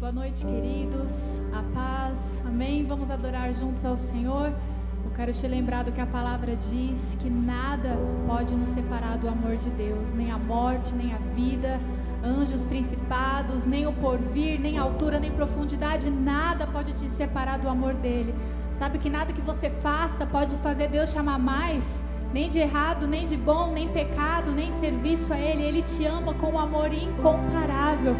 Boa noite, queridos. A paz. Amém? Vamos adorar juntos ao Senhor. Eu quero te lembrar do que a palavra diz, que nada pode nos separar do amor de Deus, nem a morte, nem a vida, anjos, principados, nem o porvir, nem altura, nem profundidade, nada pode te separar do amor dele. Sabe que nada que você faça pode fazer Deus te amar mais, nem de errado, nem de bom, nem pecado, nem serviço a ele. Ele te ama com um amor incomparável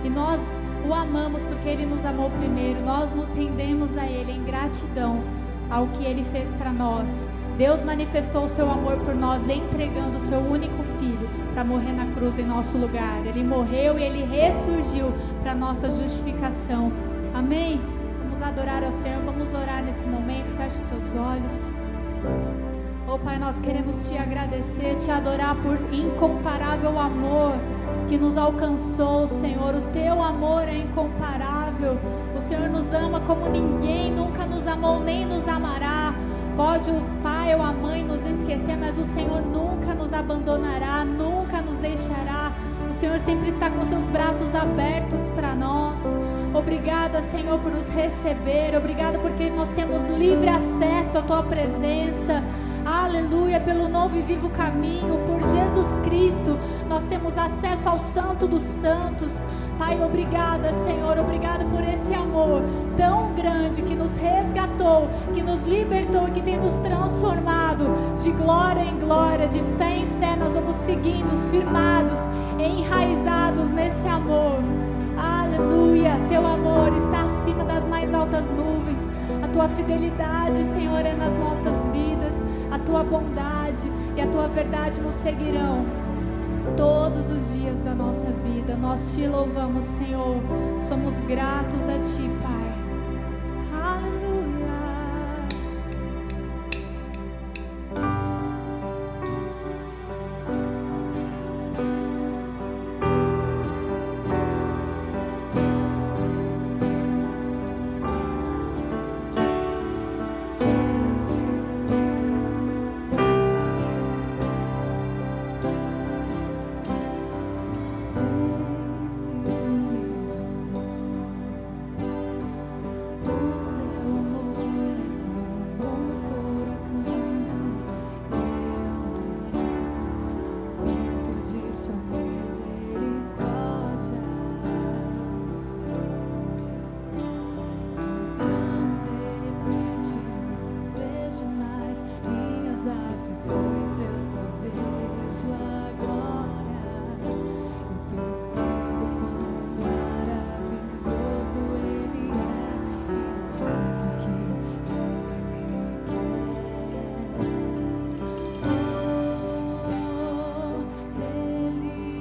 e nós o amamos porque ele nos amou primeiro. Nós nos rendemos a ele em gratidão ao que ele fez para nós. Deus manifestou o seu amor por nós, entregando o seu único filho para morrer na cruz em nosso lugar. Ele morreu e ele ressurgiu para nossa justificação. Amém? Vamos adorar ao Senhor, vamos orar nesse momento. Feche os seus olhos. Oh Pai, nós queremos te agradecer, te adorar por incomparável amor que nos alcançou, Senhor. O teu amor é incomparável. O Senhor nos ama como ninguém nunca nos amou, nem nos amará. Pode o pai ou a mãe nos esquecer, mas o Senhor nunca nos abandonará, nunca nos deixará. O Senhor sempre está com seus braços abertos para nós. Obrigada, Senhor, por nos receber. Obrigada porque nós temos livre acesso à tua presença. Aleluia, pelo novo e vivo caminho, por Jesus Cristo, nós temos acesso ao Santo dos Santos. Pai, obrigada, Senhor, obrigada por esse amor tão grande que nos resgatou, que nos libertou, que tem nos transformado de glória em glória, de fé em fé. Nós vamos seguindo, firmados, enraizados nesse amor. Aleluia, teu amor está acima das mais altas nuvens. A tua fidelidade, Senhor, é nas nossas vidas. A tua bondade e a tua verdade nos seguirão todos os dias da nossa vida. Nós te louvamos, Senhor. Somos gratos a ti, Pai. Aleluia. Ele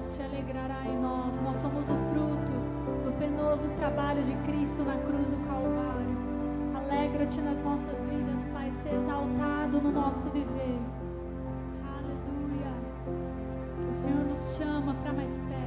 te alegrará em nós. Nós somos o fruto do penoso trabalho de Cristo na cruz do Calvário. Alegra-te nas nossas vidas, Pai, ser exaltado no nosso viver. Aleluia. O Senhor nos chama para mais perto.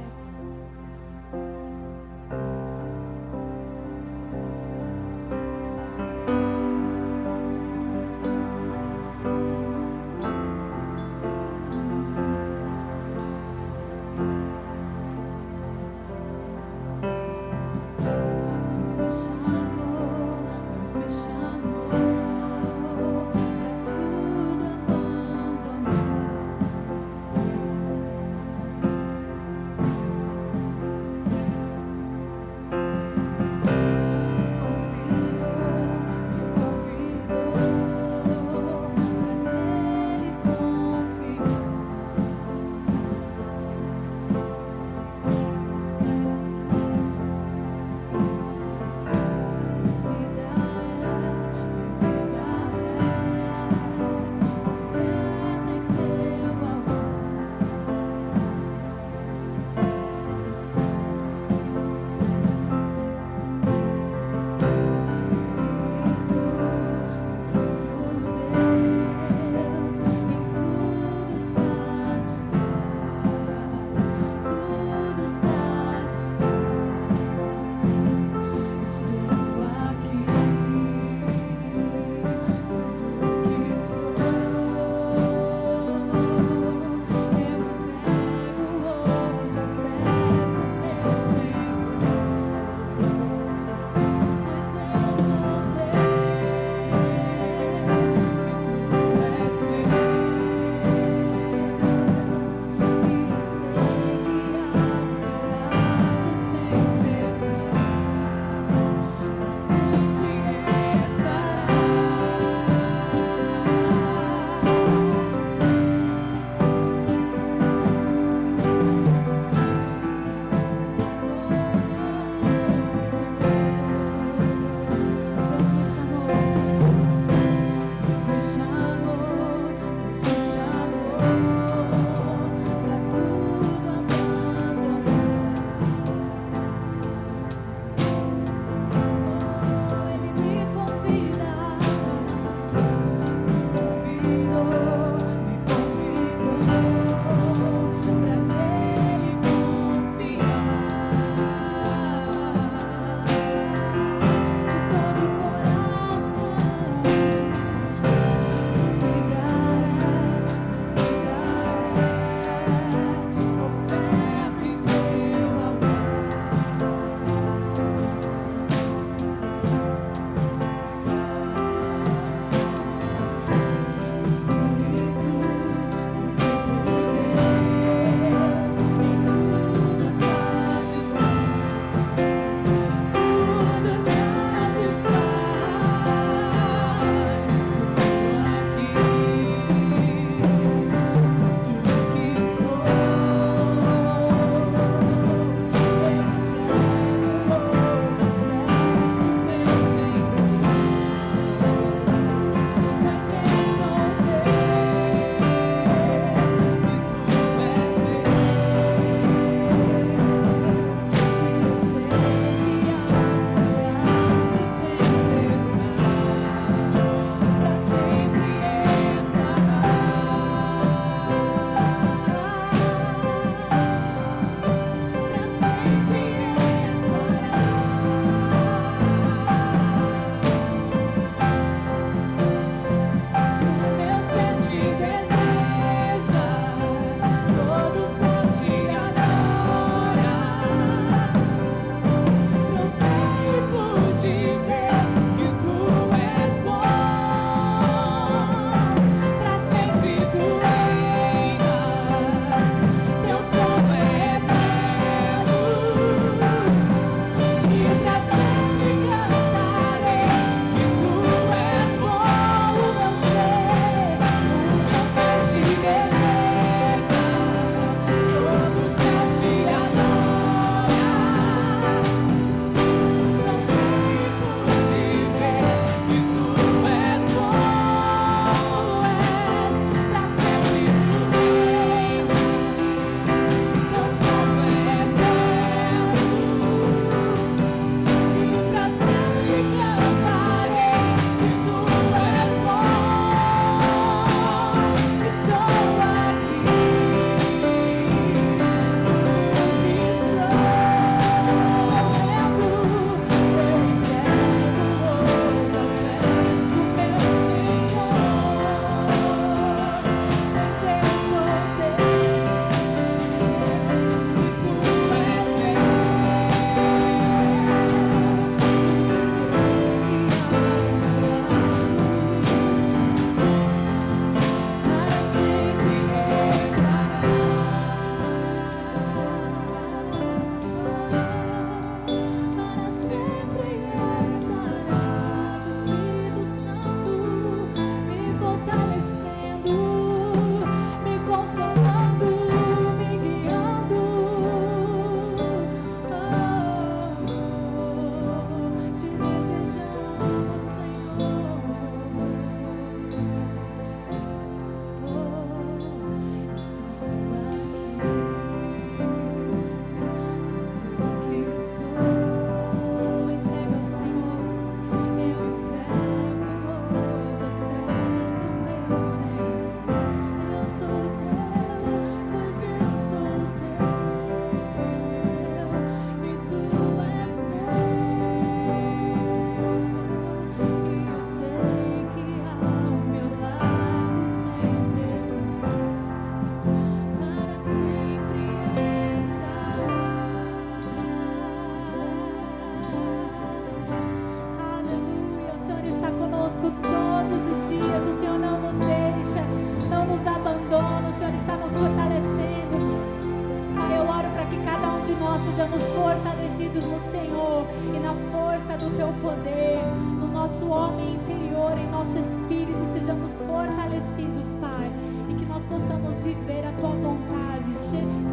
poder, no nosso homem interior, em nosso espírito, sejamos fortalecidos, Pai, e que nós possamos viver a Tua vontade,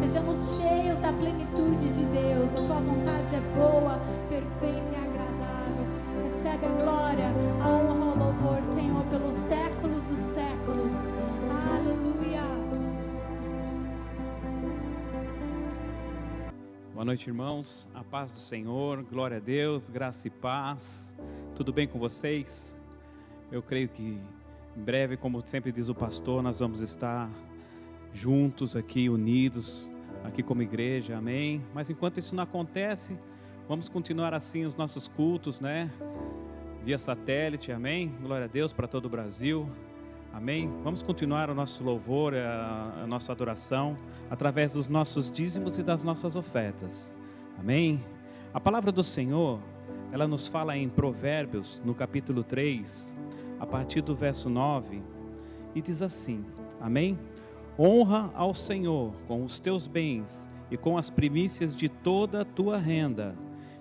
sejamos cheios da plenitude de Deus. A Tua vontade é boa, perfeita e agradável. Recebe a glória, a honra, o louvor, Senhor, pelos séculos dos séculos. Aleluia. Boa noite, irmãos. A paz do Senhor, glória a Deus, graça e paz. Tudo bem com vocês? Eu creio que em breve, como sempre diz o pastor, nós vamos estar juntos aqui, unidos, aqui como igreja, amém? Mas enquanto isso não acontece, vamos continuar assim os nossos cultos, né? Via satélite, amém? Glória a Deus para todo o Brasil, amém? Vamos continuar o nosso louvor, a nossa adoração, através dos nossos dízimos e das nossas ofertas, amém? A palavra do Senhor, ela nos fala em Provérbios, no capítulo 3, a partir do verso 9, e diz assim, amém? Honra ao Senhor com os teus bens e com as primícias de toda a tua renda,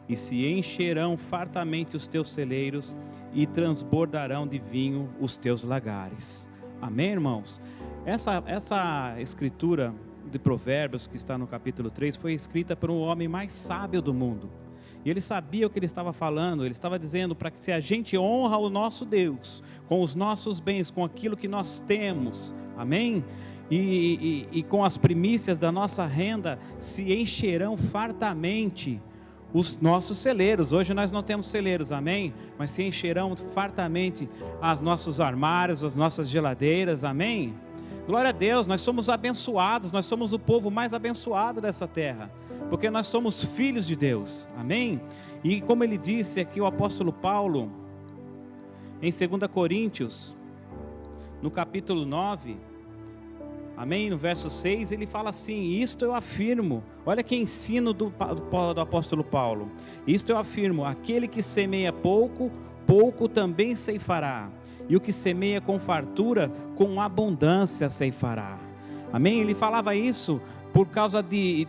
e se encherão fartamente os teus celeiros e transbordarão de vinho os teus lagares. Amém, irmãos? Essa escritura de Provérbios que está no capítulo 3 foi escrita por um homem mais sábio do mundo. E ele sabia o que ele estava falando. Ele estava dizendo para que se a gente honra o nosso Deus com os nossos bens, com aquilo que nós temos, amém? E com as primícias da nossa renda, se encherão fartamente os nossos celeiros. Hoje nós não temos celeiros, amém? Mas se encherão fartamente os nossos armários, as nossas geladeiras, amém? Glória a Deus, nós somos abençoados, nós somos o povo mais abençoado dessa terra, porque nós somos filhos de Deus, amém? E como ele disse aqui o apóstolo Paulo, em 2 Coríntios, no capítulo 9, amém? No verso 6, ele fala assim, isto eu afirmo, olha que ensino do apóstolo Paulo, isto eu afirmo, aquele que semeia pouco, pouco também ceifará, e o que semeia com fartura, com abundância ceifará, amém? Ele falava isso por causa de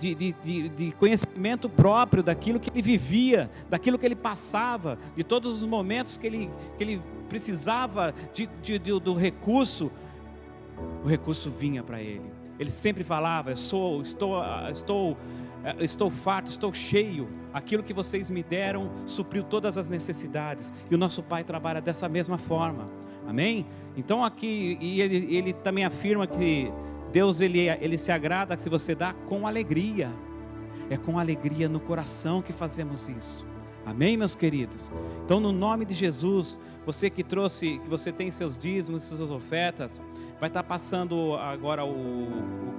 conhecimento próprio, daquilo que ele vivia, daquilo que ele passava, de todos os momentos que ele precisava do recurso. O recurso vinha para ele. Ele sempre falava, estou farto, estou cheio. Aquilo que vocês me deram supriu todas as necessidades. E o nosso Pai trabalha dessa mesma forma. Amém? Então aqui, e ele também afirma que Deus ele se agrada se você dá com alegria. É com alegria no coração que fazemos isso. Amém, meus queridos? Então, no nome de Jesus, você que você tem seus dízimos, suas ofertas, vai estar passando agora o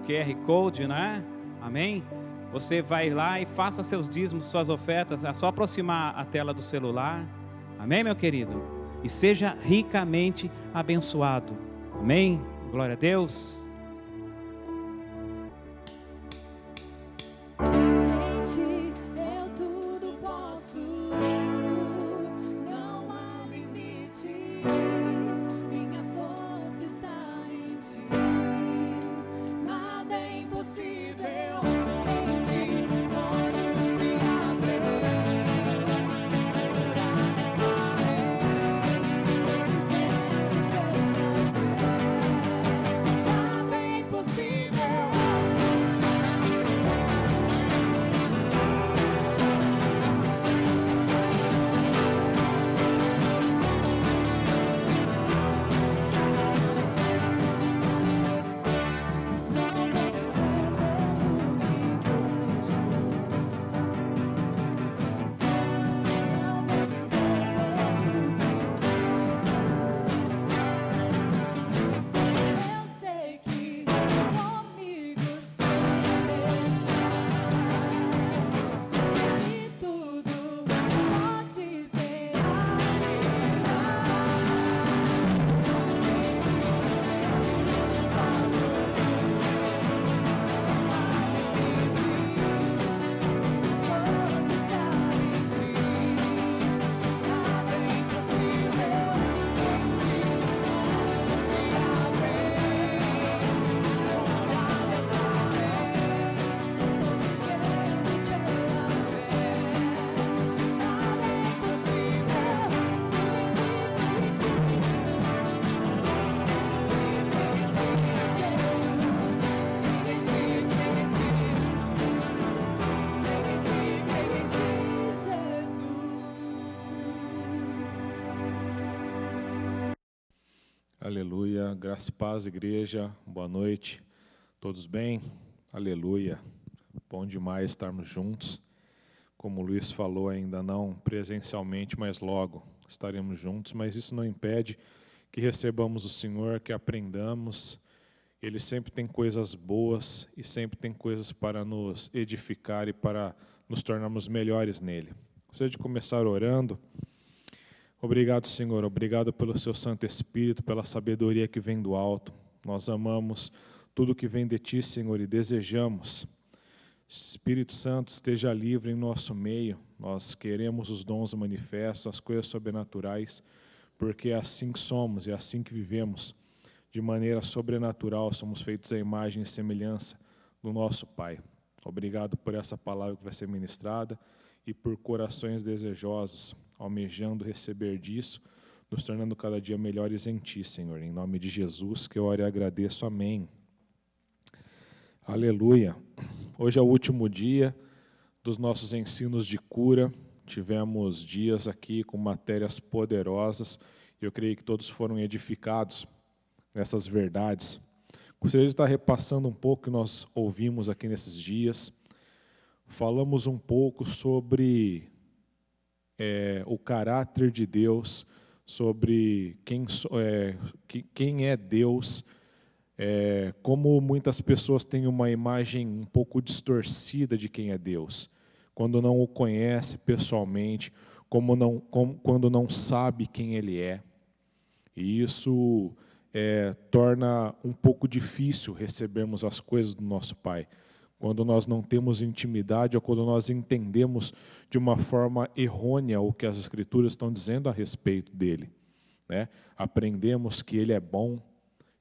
QR Code, né? Amém? Você vai lá e faça seus dízimos, suas ofertas. É só aproximar a tela do celular. Amém, meu querido? E seja ricamente abençoado. Amém? Glória a Deus. Nada Aleluia, graça e paz, igreja, boa noite, todos bem? Aleluia, bom demais estarmos juntos, como o Luiz falou, ainda não presencialmente, mas logo estaremos juntos, mas isso não impede que recebamos o Senhor, que aprendamos. Ele sempre tem coisas boas e sempre tem coisas para nos edificar e para nos tornarmos melhores nele. Gostaria de começar orando. Obrigado, Senhor, obrigado pelo seu Santo Espírito, pela sabedoria que vem do alto. Nós amamos tudo que vem de Ti, Senhor, e desejamos. Espírito Santo, esteja livre em nosso meio. Nós queremos os dons manifestos, as coisas sobrenaturais, porque é assim que somos, é assim que vivemos. De maneira sobrenatural, somos feitos à imagem e semelhança do nosso Pai. Obrigado por essa palavra que vai ser ministrada e por corações desejosos, almejando receber disso, nos tornando cada dia melhores em Ti, Senhor. Em nome de Jesus, que eu oro e agradeço. Amém. Aleluia. Hoje é o último dia dos nossos ensinos de cura. Tivemos dias aqui com matérias poderosas e eu creio que todos foram edificados nessas verdades. Gostaria de estar repassando um pouco o que nós ouvimos aqui nesses dias. Falamos um pouco sobre o caráter de Deus, sobre quem é Deus, como muitas pessoas têm uma imagem um pouco distorcida de quem é Deus, quando não o conhece pessoalmente, quando não sabe quem Ele é. E isso torna um pouco difícil recebermos as coisas do nosso Pai, quando nós não temos intimidade ou quando nós entendemos de uma forma errônea o que as Escrituras estão dizendo a respeito dele, né? Aprendemos que ele é bom,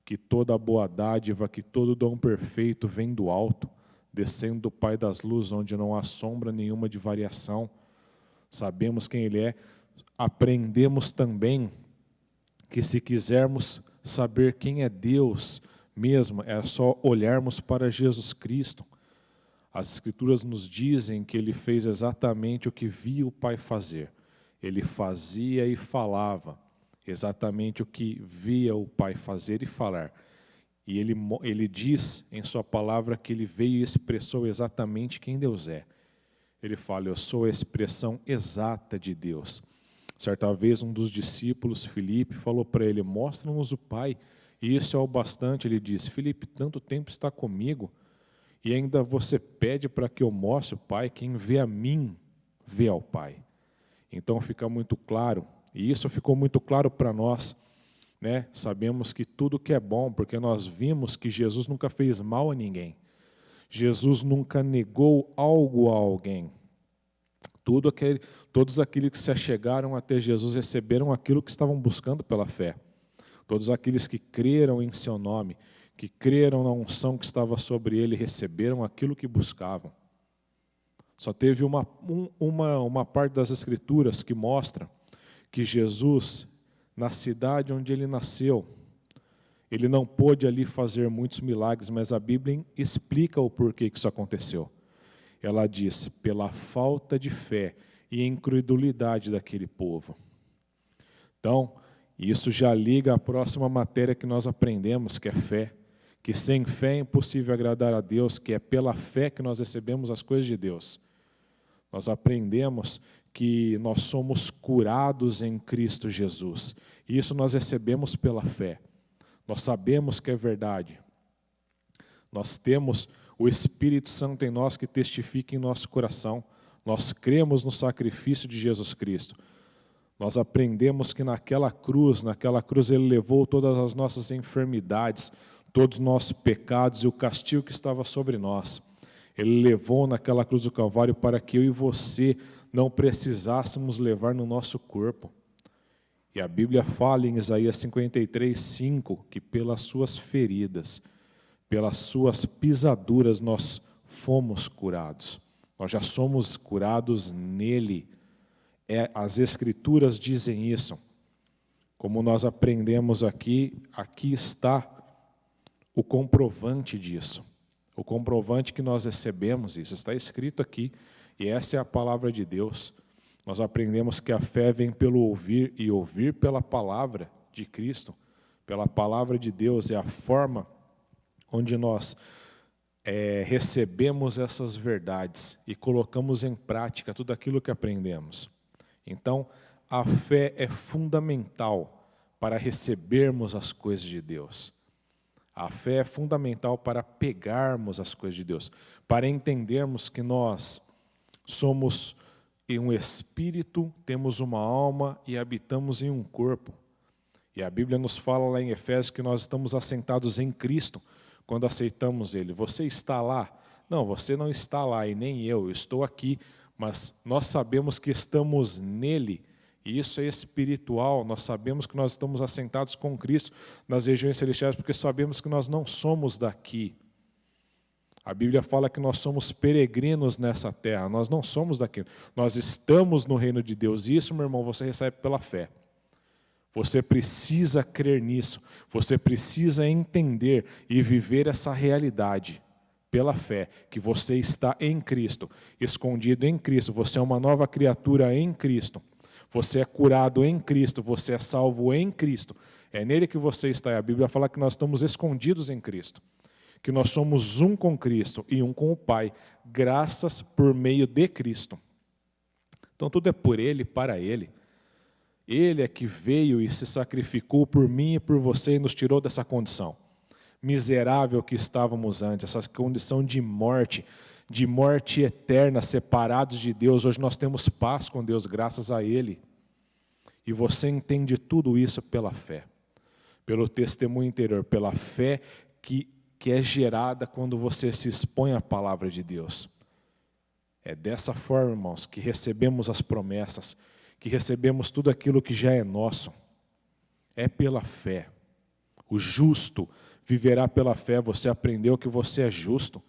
que toda boa dádiva, que todo dom perfeito vem do alto, descendo do Pai das luzes, onde não há sombra nenhuma de variação. Sabemos quem ele é. Aprendemos também que se quisermos saber quem é Deus mesmo, é só olharmos para Jesus Cristo. As Escrituras nos dizem que ele fez exatamente o que via o Pai fazer. Ele fazia e falava exatamente o que via o Pai fazer e falar. E ele diz em sua palavra que ele veio e expressou exatamente quem Deus é. Ele fala, eu sou a expressão exata de Deus. Certa vez um dos discípulos, Filipe, falou para ele, mostra-nos o Pai, e isso é o bastante. Ele diz, Filipe, tanto tempo está comigo, e ainda você pede para que eu mostre o Pai, quem vê a mim, vê ao Pai. Então fica muito claro, e isso ficou muito claro para nós, né? Sabemos que tudo que é bom, porque nós vimos que Jesus nunca fez mal a ninguém. Jesus nunca negou algo a alguém. Todos aqueles que se achegaram até Jesus receberam aquilo que estavam buscando pela fé. Todos aqueles que creram em seu nome, que creram na unção que estava sobre ele, receberam aquilo que buscavam. Só teve uma parte das Escrituras que mostra que Jesus, na cidade onde ele nasceu, ele não pôde ali fazer muitos milagres, mas a Bíblia explica o porquê que isso aconteceu. Ela diz, pela falta de fé e incredulidade daquele povo. Então, isso já liga à próxima matéria que nós aprendemos, que é fé. Que sem fé é impossível agradar a Deus, que é pela fé que nós recebemos as coisas de Deus. Nós aprendemos que nós somos curados em Cristo Jesus. E isso nós recebemos pela fé. Nós sabemos que é verdade. Nós temos o Espírito Santo em nós que testifica em nosso coração. Nós cremos no sacrifício de Jesus Cristo. Nós aprendemos que naquela cruz ele levou todas as nossas enfermidades, todos os nossos pecados e o castigo que estava sobre nós. Ele levou naquela cruz do Calvário para que eu e você não precisássemos levar no nosso corpo. E a Bíblia fala em Isaías 53:5 que pelas suas feridas, pelas suas pisaduras nós fomos curados. Nós já somos curados nele. As Escrituras dizem isso. Como nós aprendemos aqui está o comprovante disso. O comprovante que nós recebemos, isso está escrito aqui, e essa é a palavra de Deus. Nós aprendemos que a fé vem pelo ouvir, e ouvir pela palavra de Cristo, pela palavra de Deus, é a forma onde nós recebemos essas verdades e colocamos em prática tudo aquilo que aprendemos. Então, a fé é fundamental para recebermos as coisas de Deus. A fé é fundamental para pegarmos as coisas de Deus, para entendermos que nós somos um espírito, temos uma alma e habitamos em um corpo. E a Bíblia nos fala lá em Efésios que nós estamos assentados em Cristo quando aceitamos Ele. Você está lá? Não, você não está lá e nem eu estou aqui, mas nós sabemos que estamos nele. E isso é espiritual, nós sabemos que nós estamos assentados com Cristo nas regiões celestiais, porque sabemos que nós não somos daqui. A Bíblia fala que nós somos peregrinos nessa terra, nós não somos daqui. Nós estamos no reino de Deus, e isso, meu irmão, você recebe pela fé. Você precisa crer nisso, você precisa entender e viver essa realidade pela fé, que você está em Cristo, escondido em Cristo, você é uma nova criatura em Cristo. Você é curado em Cristo, você é salvo em Cristo. É nele que você está. A Bíblia fala que nós estamos escondidos em Cristo. Que nós somos um com Cristo e um com o Pai, graças por meio de Cristo. Então tudo é por Ele, para Ele. Ele é que veio e se sacrificou por mim e por você e nos tirou dessa condição miserável que estávamos antes, essa condição de morte eterna, separados de Deus. Hoje nós temos paz com Deus, graças a Ele. E você entende tudo isso pela fé, pelo testemunho interior, pela fé que é gerada quando você se expõe à palavra de Deus. É dessa forma, irmãos, que recebemos as promessas, que recebemos tudo aquilo que já é nosso. É pela fé. O justo viverá pela fé. Você aprendeu que você é justo,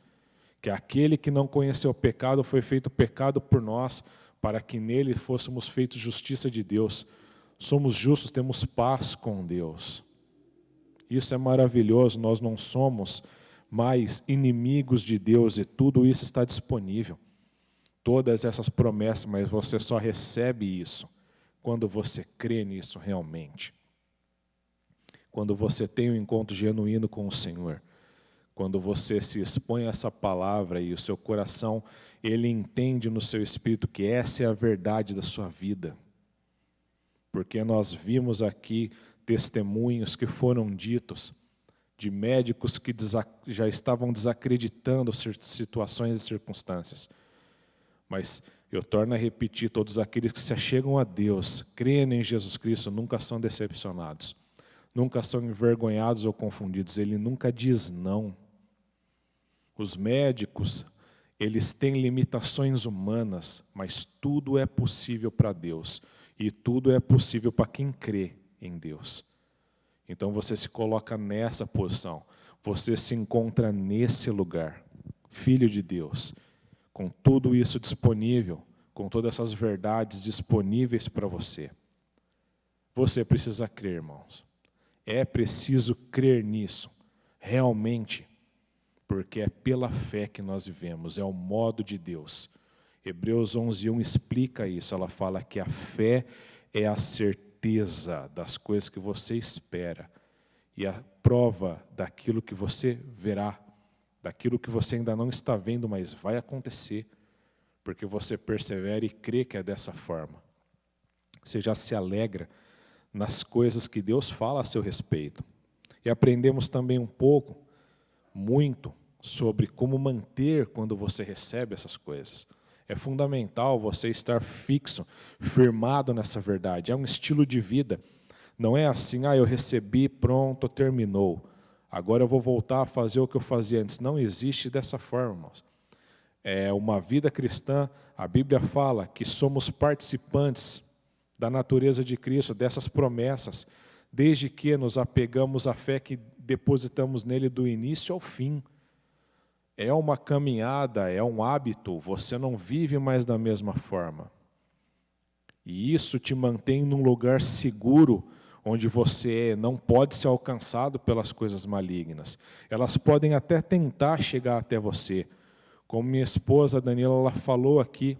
que aquele que não conheceu o pecado foi feito pecado por nós, para que nele fôssemos feitos justiça de Deus. Somos justos, temos paz com Deus. Isso é maravilhoso, nós não somos mais inimigos de Deus e tudo isso está disponível. Todas essas promessas, mas você só recebe isso quando você crê nisso realmente. Quando você tem um encontro genuíno com o Senhor. Quando você se expõe a essa palavra e o seu coração, ele entende no seu espírito que essa é a verdade da sua vida. Porque nós vimos aqui testemunhos que foram ditos de médicos que já estavam desacreditando situações e circunstâncias. Mas eu torno a repetir, todos aqueles que se achegam a Deus, creem em Jesus Cristo, nunca são decepcionados. Nunca são envergonhados ou confundidos. Ele nunca diz não. Os médicos, eles têm limitações humanas, mas tudo é possível para Deus. E tudo é possível para quem crê em Deus. Então você se coloca nessa posição. Você se encontra nesse lugar. Filho de Deus. Com tudo isso disponível, com todas essas verdades disponíveis para você. Você precisa crer, irmãos. É preciso crer nisso, realmente, porque é pela fé que nós vivemos, é o modo de Deus. Hebreus 11:1 explica isso, ela fala que a fé é a certeza das coisas que você espera e a prova daquilo que você verá, daquilo que você ainda não está vendo, mas vai acontecer, porque você persevera e crê que é dessa forma. Você já se alegra nas coisas que Deus fala a seu respeito. E aprendemos também um pouco, muito, sobre como manter quando você recebe essas coisas. É fundamental você estar fixo, firmado nessa verdade. É um estilo de vida. Não é assim, eu recebi, pronto, terminou. Agora eu vou voltar a fazer o que eu fazia antes. Não existe dessa forma, irmãos. É uma vida cristã, a Bíblia fala que somos participantes da natureza de Cristo, dessas promessas, desde que nos apegamos à fé que depositamos nele do início ao fim. É uma caminhada, é um hábito, você não vive mais da mesma forma. E isso te mantém num lugar seguro, onde você não pode ser alcançado pelas coisas malignas. Elas podem até tentar chegar até você. Como minha esposa Daniela ela falou aqui,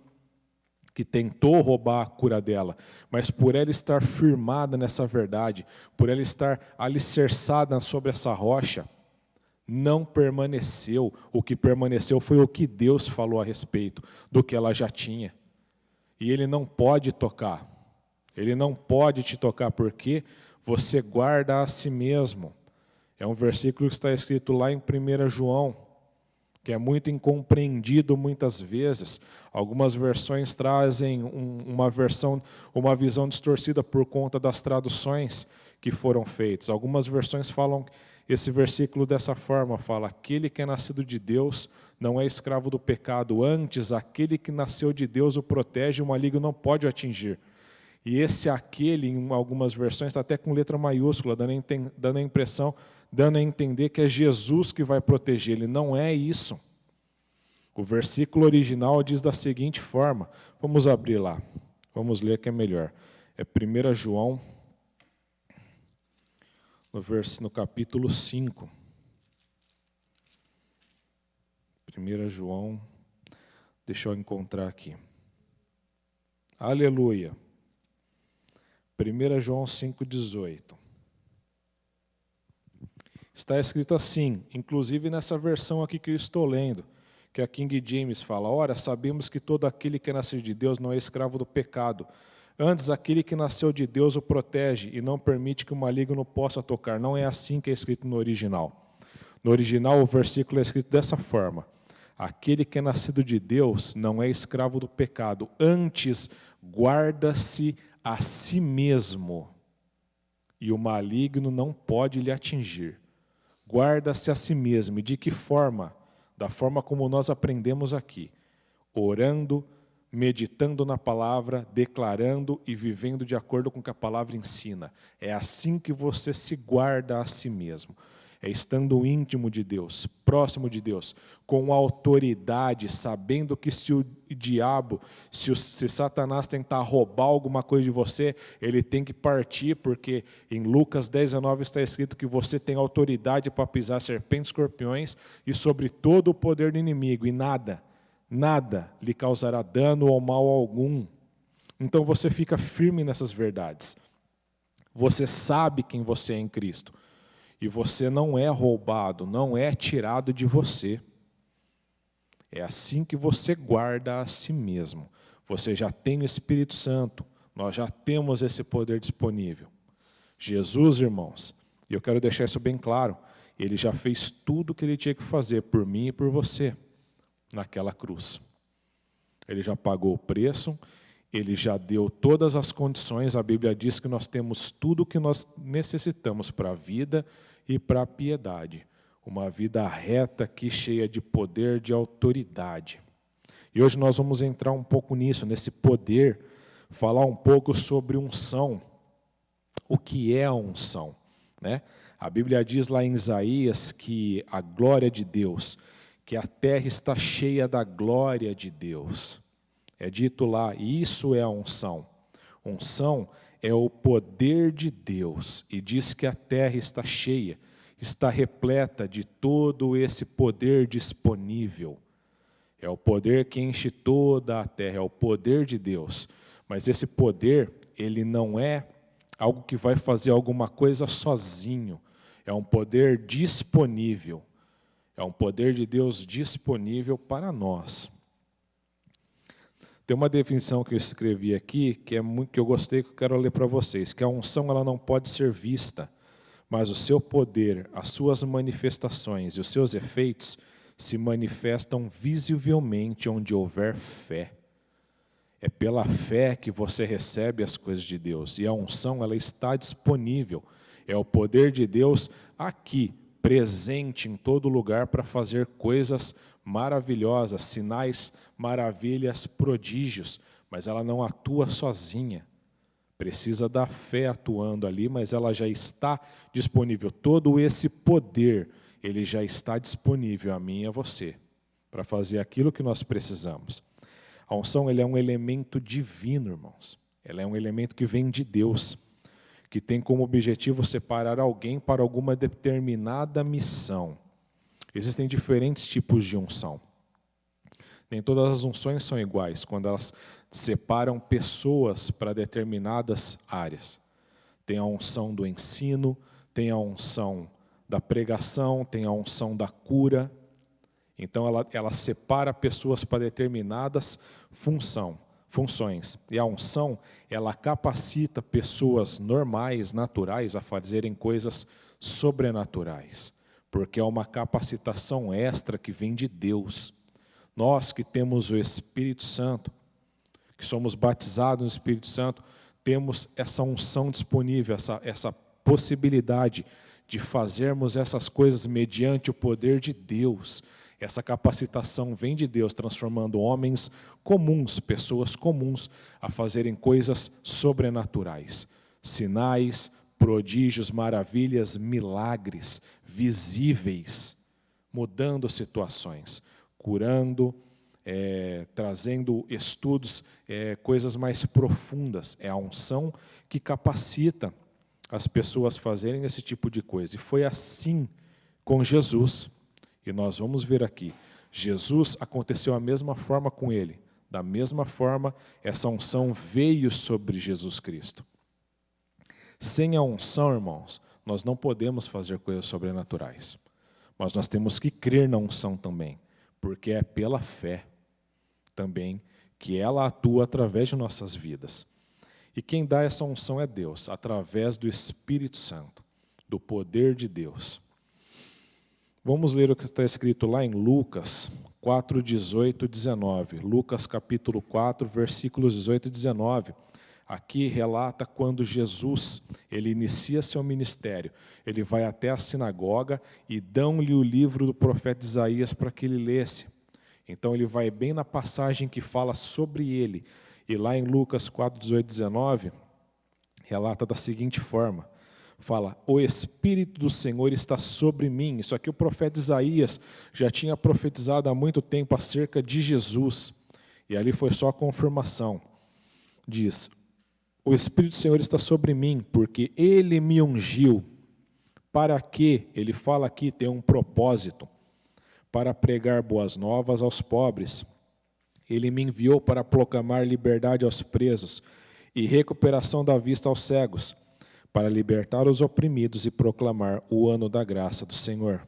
que tentou roubar a cura dela, mas por ela estar firmada nessa verdade, por ela estar alicerçada sobre essa rocha, não permaneceu. O que permaneceu foi o que Deus falou a respeito do que ela já tinha. E Ele não pode tocar. Ele não pode te tocar porque você guarda a si mesmo. É um versículo que está escrito lá em 1 João, que é muito incompreendido muitas vezes. Algumas versões trazem uma visão distorcida por conta das traduções que foram feitas. Algumas versões falam esse versículo dessa forma, fala: aquele que é nascido de Deus não é escravo do pecado, antes aquele que nasceu de Deus o protege, o maligno não pode o atingir. E esse aquele, em algumas versões, está até com letra maiúscula, dando a impressão, dando a entender que é Jesus que vai proteger. Ele não é isso. O versículo original diz da seguinte forma, vamos abrir lá, vamos ler que é melhor. É 1 João, no capítulo 5. 1 João, deixa eu encontrar aqui. Aleluia. 1 João 5,18. Está escrito assim, inclusive nessa versão aqui que eu estou lendo, que a King James fala: ora, sabemos que todo aquele que nasceu de Deus não é escravo do pecado. Antes, aquele que nasceu de Deus o protege e não permite que o maligno possa tocar. Não é assim que é escrito no original. No original, o versículo é escrito dessa forma: aquele que é nascido de Deus não é escravo do pecado, antes guarda-se a si mesmo, e o maligno não pode lhe atingir. Guarda-se a si mesmo. E de que forma? Da forma como nós aprendemos aqui: orando, meditando na palavra, declarando e vivendo de acordo com o que a palavra ensina. É assim que você se guarda a si mesmo. É estando íntimo de Deus, próximo de Deus, com autoridade, sabendo que se o diabo, se Satanás tentar roubar alguma coisa de você, ele tem que partir, porque em Lucas 10:19 está escrito que você tem autoridade para pisar serpentes, escorpiões e sobre todo o poder do inimigo, e nada lhe causará dano ou mal algum. Então você fica firme nessas verdades. Você sabe quem você é em Cristo. E você não é roubado, não é tirado de você. É assim que você guarda a si mesmo. Você já tem o Espírito Santo, nós já temos esse poder disponível. Jesus, irmãos, e eu quero deixar isso bem claro, Ele já fez tudo o que Ele tinha que fazer por mim e por você naquela cruz. Ele já pagou o preço, Ele já deu todas as condições. A Bíblia diz que nós temos tudo o que nós necessitamos para a vida e para a piedade. Uma vida reta aqui, cheia de poder, de autoridade. E hoje nós vamos entrar um pouco nisso, nesse poder, falar um pouco sobre unção. O que é a unção, né? A Bíblia diz lá em Isaías que a glória de Deus, que a terra está cheia da glória de Deus. É dito lá, isso é a unção. Unção é o poder de Deus, e diz que a terra está cheia, está repleta de todo esse poder disponível. É o poder que enche toda a terra, é o poder de Deus. Mas esse poder, ele não é algo que vai fazer alguma coisa sozinho. É um poder disponível. É um poder de Deus disponível para nós. Tem uma definição que eu escrevi aqui, que eu gostei, que eu quero ler para vocês, que a unção ela não pode ser vista, mas o seu poder, as suas manifestações e os seus efeitos se manifestam visivelmente onde houver fé. É pela fé que você recebe as coisas de Deus, e a unção ela está disponível. É o poder de Deus aqui, presente em todo lugar para fazer coisas maravilhosas, sinais, maravilhas, prodígios, mas ela não atua sozinha. Precisa da fé atuando ali, mas ela já está disponível. Todo esse poder, ele já está disponível a mim e a você, para fazer aquilo que nós precisamos. A unção ele é um elemento divino, irmãos. Ela é um elemento que vem de Deus, que tem como objetivo separar alguém para alguma determinada missão. Existem diferentes tipos de unção. Nem todas as unções são iguais. Quando elas separam pessoas para determinadas áreas. Tem a unção do ensino, tem a unção da pregação, tem a unção da cura. Então, ela separa pessoas para determinadas funções. E a unção, ela capacita pessoas normais, naturais, a fazerem coisas sobrenaturais. Porque é uma capacitação extra que vem de Deus. Nós que temos o Espírito Santo, que somos batizados no Espírito Santo, temos essa unção disponível, essa possibilidade de fazermos essas coisas mediante o poder de Deus. Essa capacitação vem de Deus, transformando homens comuns, pessoas comuns, a fazerem coisas sobrenaturais. Sinais, prodígios, maravilhas, milagres, visíveis, mudando situações, curando, trazendo estudos, coisas mais profundas. É a unção que capacita as pessoas a fazerem esse tipo de coisa. E foi assim com Jesus. E nós vamos ver aqui, Jesus aconteceu a mesma forma com ele. Da mesma forma, essa unção veio sobre Jesus Cristo. Sem a unção, irmãos, nós não podemos fazer coisas sobrenaturais. Mas nós temos que crer na unção também, porque é pela fé também que ela atua através de nossas vidas. E quem dá essa unção é Deus, através do Espírito Santo, do poder de Deus. Vamos ler o que está escrito lá em Lucas 4, 18 e 19. Lucas capítulo 4, versículos 18 e 19. Aqui relata quando Jesus, ele inicia seu ministério. Ele vai até a sinagoga e dão-lhe o livro do profeta Isaías para que ele lesse. Então ele vai bem na passagem que fala sobre ele. E lá em Lucas 4, 18 e 19, relata da seguinte forma. Fala, o Espírito do Senhor está sobre mim. Isso aqui o profeta Isaías já tinha profetizado há muito tempo acerca de Jesus. E ali foi só a confirmação. Diz, o Espírito do Senhor está sobre mim, porque Ele me ungiu. Para quê? Ele fala aqui, tem um propósito. Para pregar boas novas aos pobres. Ele me enviou para proclamar liberdade aos presos e recuperação da vista aos cegos, para libertar os oprimidos e proclamar o ano da graça do Senhor.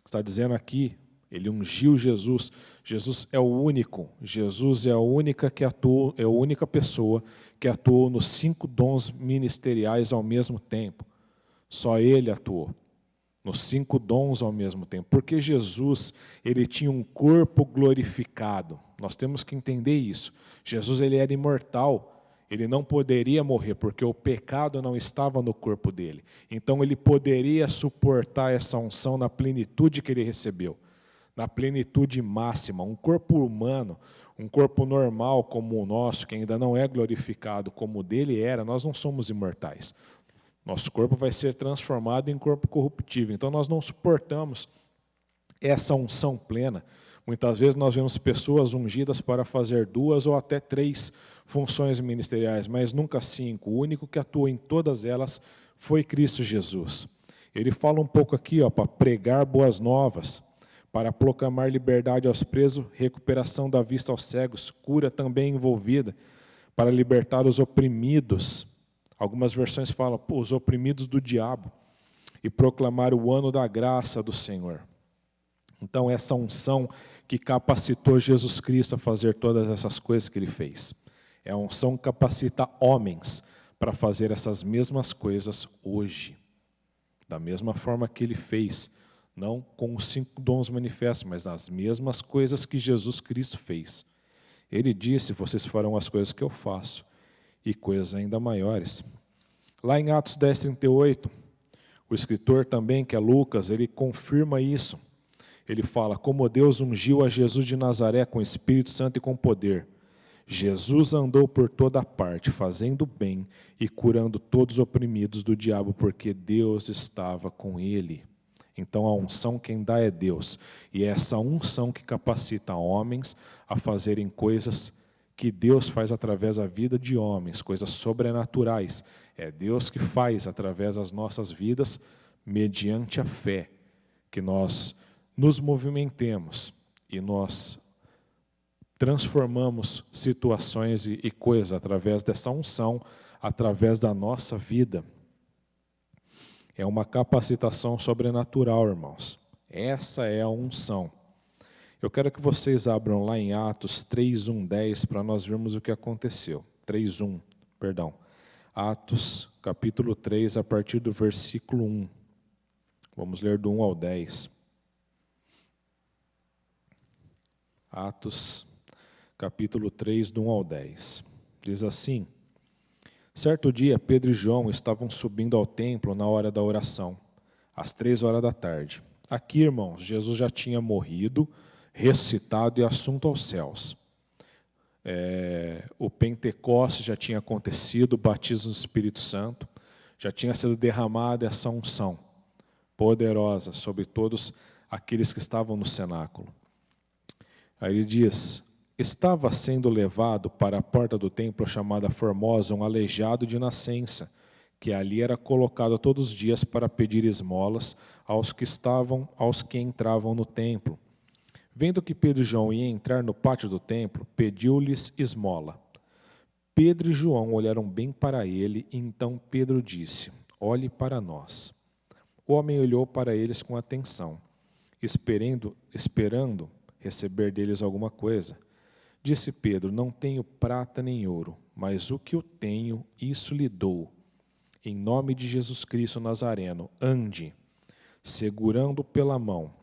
Está dizendo aqui, ele ungiu Jesus. Jesus é o único. Jesus é a única que atuou, é a única pessoa que atuou nos 5 dons ministeriais ao mesmo tempo. Só ele atuou nos 5 dons ao mesmo tempo. Porque Jesus, ele tinha um corpo glorificado. Nós temos que entender isso. Jesus, ele era imortal. Ele não poderia morrer, porque o pecado não estava no corpo dele. Então, ele poderia suportar essa unção na plenitude que ele recebeu. Na plenitude máxima. Um corpo humano, um corpo normal como o nosso, que ainda não é glorificado como o dele era, nós não somos imortais. Nosso corpo vai ser transformado em corpo corruptível. Então, nós não suportamos essa unção plena. Muitas vezes nós vemos pessoas ungidas para fazer 2 ou até 3 funções ministeriais, mas nunca 5. O único que atuou em todas elas foi Cristo Jesus. Ele fala um pouco aqui, para pregar boas novas, para proclamar liberdade aos presos, recuperação da vista aos cegos, cura também envolvida, para libertar os oprimidos. Algumas versões falam, os oprimidos do diabo, e proclamar o ano da graça do Senhor. Então, essa unção que capacitou Jesus Cristo a fazer todas essas coisas que ele fez. É a unção que capacita homens para fazer essas mesmas coisas hoje. Da mesma forma que ele fez, não com os 5 dons manifestos, mas nas mesmas coisas que Jesus Cristo fez. Ele disse, vocês farão as coisas que eu faço, e coisas ainda maiores. Lá em Atos 10, 38, o escritor também, que é Lucas, ele confirma isso. Ele fala, como Deus ungiu a Jesus de Nazaré com Espírito Santo e com poder. Jesus andou por toda parte, fazendo bem e curando todos os oprimidos do diabo, porque Deus estava com ele. Então a unção quem dá é Deus. E é essa unção que capacita homens a fazerem coisas que Deus faz através da vida de homens, coisas sobrenaturais. É Deus que faz através das nossas vidas, mediante a fé, que nós nos movimentemos e nós transformamos situações e coisas através dessa unção, através da nossa vida. É uma capacitação sobrenatural, irmãos. Essa é a unção. Eu quero que vocês abram lá em Atos 3:1-10 para nós vermos o que aconteceu. 3:1, perdão. Atos, capítulo 3, a partir do versículo 1. Vamos ler do 1 ao 10. Atos, capítulo 3, do 1 ao 10. Diz assim: Certo dia, Pedro e João estavam subindo ao templo na hora da oração, às 3 horas da tarde. Aqui, irmãos, Jesus já tinha morrido, ressuscitado e assunto aos céus. O Pentecostes já tinha acontecido, o batismo do Espírito Santo, já tinha sido derramada essa unção poderosa sobre todos aqueles que estavam no cenáculo. Aí ele diz: estava sendo levado para a porta do templo chamada Formosa um aleijado de nascença, que ali era colocado todos os dias para pedir esmolas aos que entravam no templo. Vendo que Pedro e João iam entrar no pátio do templo, pediu-lhes esmola. Pedro e João olharam bem para ele, e então Pedro disse: olhe para nós. O homem olhou para eles com atenção, esperando receber deles alguma coisa. Disse Pedro: não tenho prata nem ouro, mas o que eu tenho, isso lhe dou. Em nome de Jesus Cristo Nazareno, ande. Segurando pela mão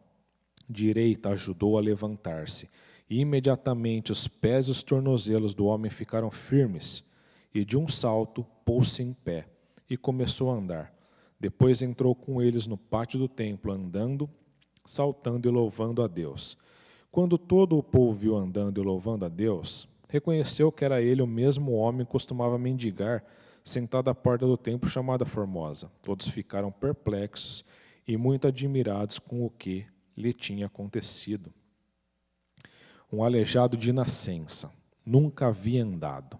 direita, ajudou a levantar-se. E imediatamente os pés e os tornozelos do homem ficaram firmes, e de um salto pôs-se em pé, e começou a andar. Depois entrou com eles no pátio do templo, andando, saltando e louvando a Deus. Quando todo o povo viu andando e louvando a Deus, reconheceu que era ele o mesmo homem que costumava mendigar, sentado à porta do templo chamada Formosa. Todos ficaram perplexos e muito admirados com o que lhe tinha acontecido. Um aleijado de nascença, nunca havia andado.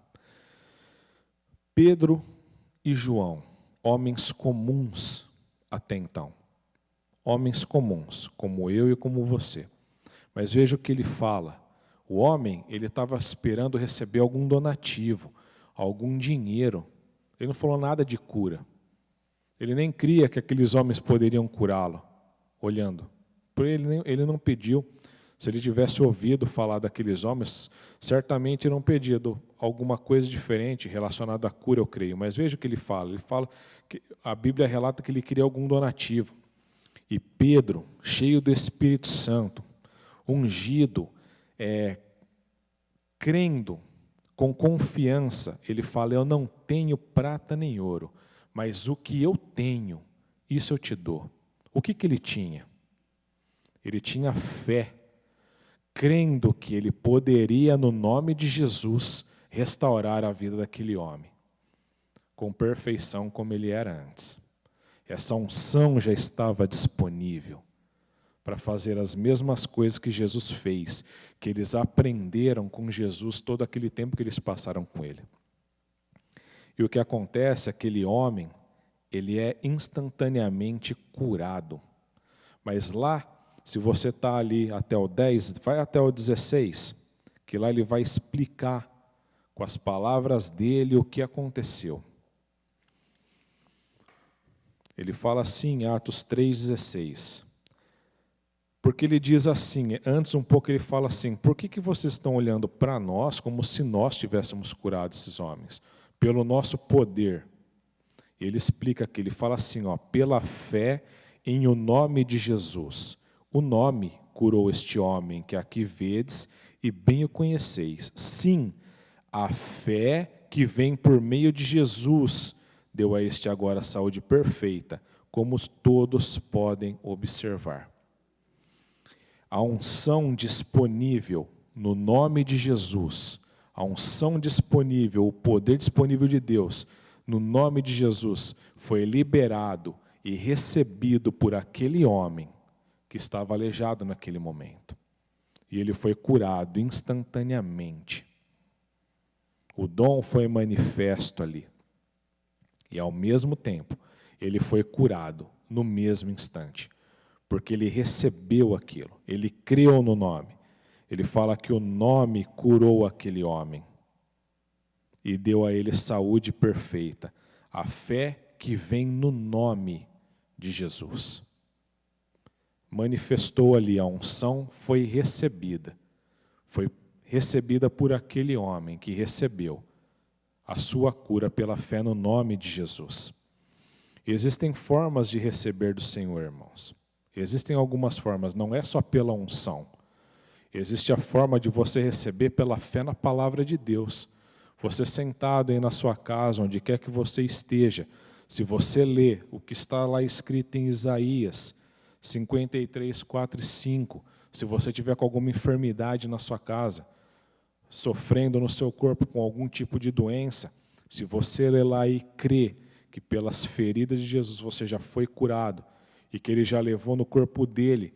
Pedro e João, homens comuns até então. Homens comuns, como eu e como você. Mas veja o que ele fala. O homem, ele estava esperando receber algum donativo, algum dinheiro. Ele não falou nada de cura. Ele nem cria que aqueles homens poderiam curá-lo, olhando. Ele não pediu. Se ele tivesse ouvido falar daqueles homens, certamente não pedido alguma coisa diferente relacionada à cura, eu creio. Mas veja o que ele fala. Ele fala que a Bíblia relata que ele queria algum donativo. E Pedro, cheio do Espírito Santo, ungido, crendo, com confiança, ele fala: eu não tenho prata nem ouro, mas o que eu tenho, isso eu te dou. O que ele tinha? Ele tinha fé, crendo que ele poderia, no nome de Jesus, restaurar a vida daquele homem, com perfeição como ele era antes. Essa unção já estava disponível para fazer as mesmas coisas que Jesus fez, que eles aprenderam com Jesus todo aquele tempo que eles passaram com ele. E o que acontece, aquele homem, ele é instantaneamente curado. Mas lá, se você está ali até o 10, vai até o 16, que lá ele vai explicar com as palavras dele o que aconteceu. Ele fala assim em Atos 3,16. Porque ele diz assim, antes um pouco ele fala assim: por que vocês estão olhando para nós como se nós tivéssemos curado esses homens? Pelo nosso poder. Ele explica aqui, ele fala assim, pela fé em o nome de Jesus. O nome curou este homem que aqui vedes e bem o conheceis. Sim, a fé que vem por meio de Jesus deu a este agora saúde perfeita, como todos podem observar. A unção disponível no nome de Jesus, a unção disponível, o poder disponível de Deus, no nome de Jesus, foi liberado e recebido por aquele homem que estava aleijado naquele momento. E ele foi curado instantaneamente. O dom foi manifesto ali. E ao mesmo tempo, ele foi curado no mesmo instante. Porque ele recebeu aquilo, ele creu no nome. ele fala que o nome curou aquele homem e deu a ele saúde perfeita. A fé que vem no nome de Jesus. Manifestou ali a unção, foi recebida por aquele homem que recebeu a sua cura pela fé no nome de Jesus. Existem formas de receber do Senhor, irmãos. Existem algumas formas, não é só pela unção. Existe a forma de você receber pela fé na palavra de Deus. Você sentado aí na sua casa, onde quer que você esteja, se você ler o que está lá escrito em Isaías 53, 4 e 5, se você tiver com alguma enfermidade na sua casa, sofrendo no seu corpo com algum tipo de doença, se você ler lá e crer que pelas feridas de Jesus você já foi curado e que Ele já levou no corpo dele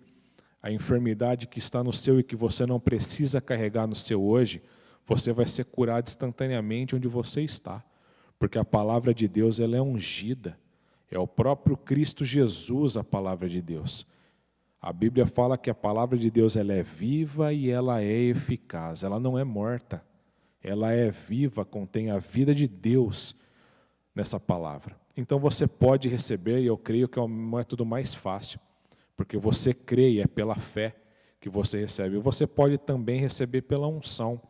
a enfermidade que está no seu e que você não precisa carregar no seu hoje, você vai ser curado instantaneamente onde você está. Porque a palavra de Deus ela é ungida. É o próprio Cristo Jesus a palavra de Deus. A Bíblia fala que a palavra de Deus ela é viva e ela é eficaz. Ela não é morta. Ela é viva, contém a vida de Deus nessa palavra. Então você pode receber, e eu creio que é o método mais fácil. Porque você crê e é pela fé que você recebe. Você pode também receber pela unção,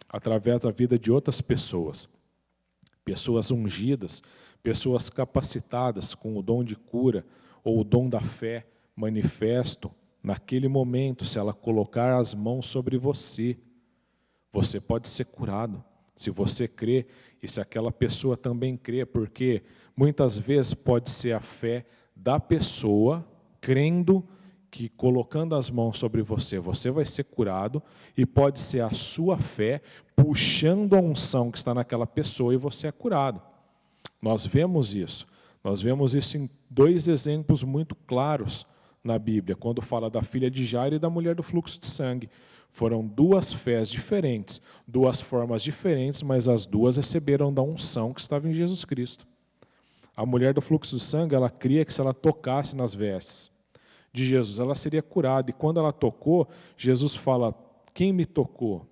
através da vida de outras pessoas. Pessoas ungidas, pessoas capacitadas com o dom de cura ou o dom da fé manifesto. Naquele momento, se ela colocar as mãos sobre você, você pode ser curado. Se você crê e se aquela pessoa também crê, porque muitas vezes pode ser a fé da pessoa crendo que colocando as mãos sobre você, você vai ser curado, e pode ser a sua fé puxando a unção que está naquela pessoa e você é curado. Nós vemos isso em 2 exemplos muito claros na Bíblia, quando fala da filha de Jairo e da mulher do fluxo de sangue. Foram 2 fés diferentes, 2 formas diferentes, mas as 2 receberam da unção que estava em Jesus Cristo. A mulher do fluxo de sangue, ela cria que se ela tocasse nas vestes de Jesus, ela seria curada. E quando ela tocou, Jesus fala: quem me tocou?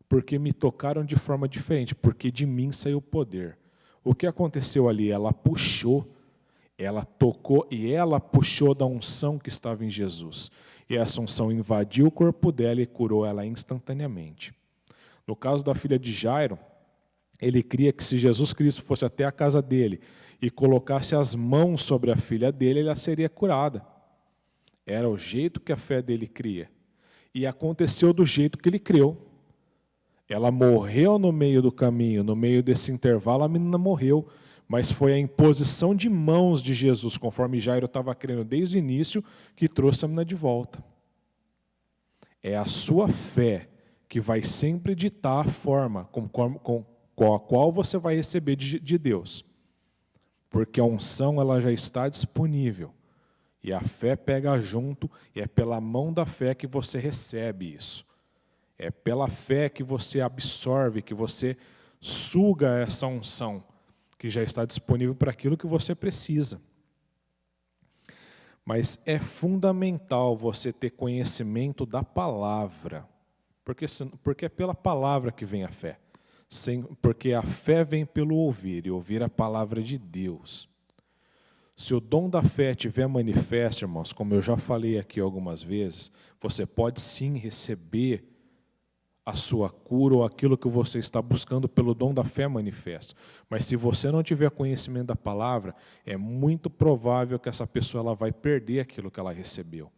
Porque me tocaram de forma diferente, porque de mim saiu o poder. O que aconteceu ali? Ela puxou, ela tocou e ela puxou da unção que estava em Jesus. E essa unção invadiu o corpo dela e curou ela instantaneamente. No caso da filha de Jairo, ele cria que se Jesus Cristo fosse até a casa dele e colocasse as mãos sobre a filha dele, ela seria curada. Era o jeito que a fé dele cria. E aconteceu do jeito que ele creu. Ela morreu no meio do caminho, no meio desse intervalo a menina morreu, mas foi a imposição de mãos de Jesus, conforme Jairo estava crendo desde o início, que trouxe a menina de volta. É a sua fé que vai sempre ditar a forma com a qual você vai receber de Deus. Porque a unção ela já está disponível. E a fé pega junto, e é pela mão da fé que você recebe isso. É pela fé que você absorve, que você suga essa unção, que já está disponível para aquilo que você precisa. Mas é fundamental você ter conhecimento da palavra, porque é pela palavra que vem a fé. Porque a fé vem pelo ouvir, e ouvir a palavra de Deus. Se o dom da fé estiver manifesto, irmãos, como eu já falei aqui algumas vezes, você pode sim receber a sua cura ou aquilo que você está buscando pelo dom da fé manifesto. Mas se você não tiver conhecimento da palavra, é muito provável que essa pessoa ela vai perder aquilo que ela recebeu.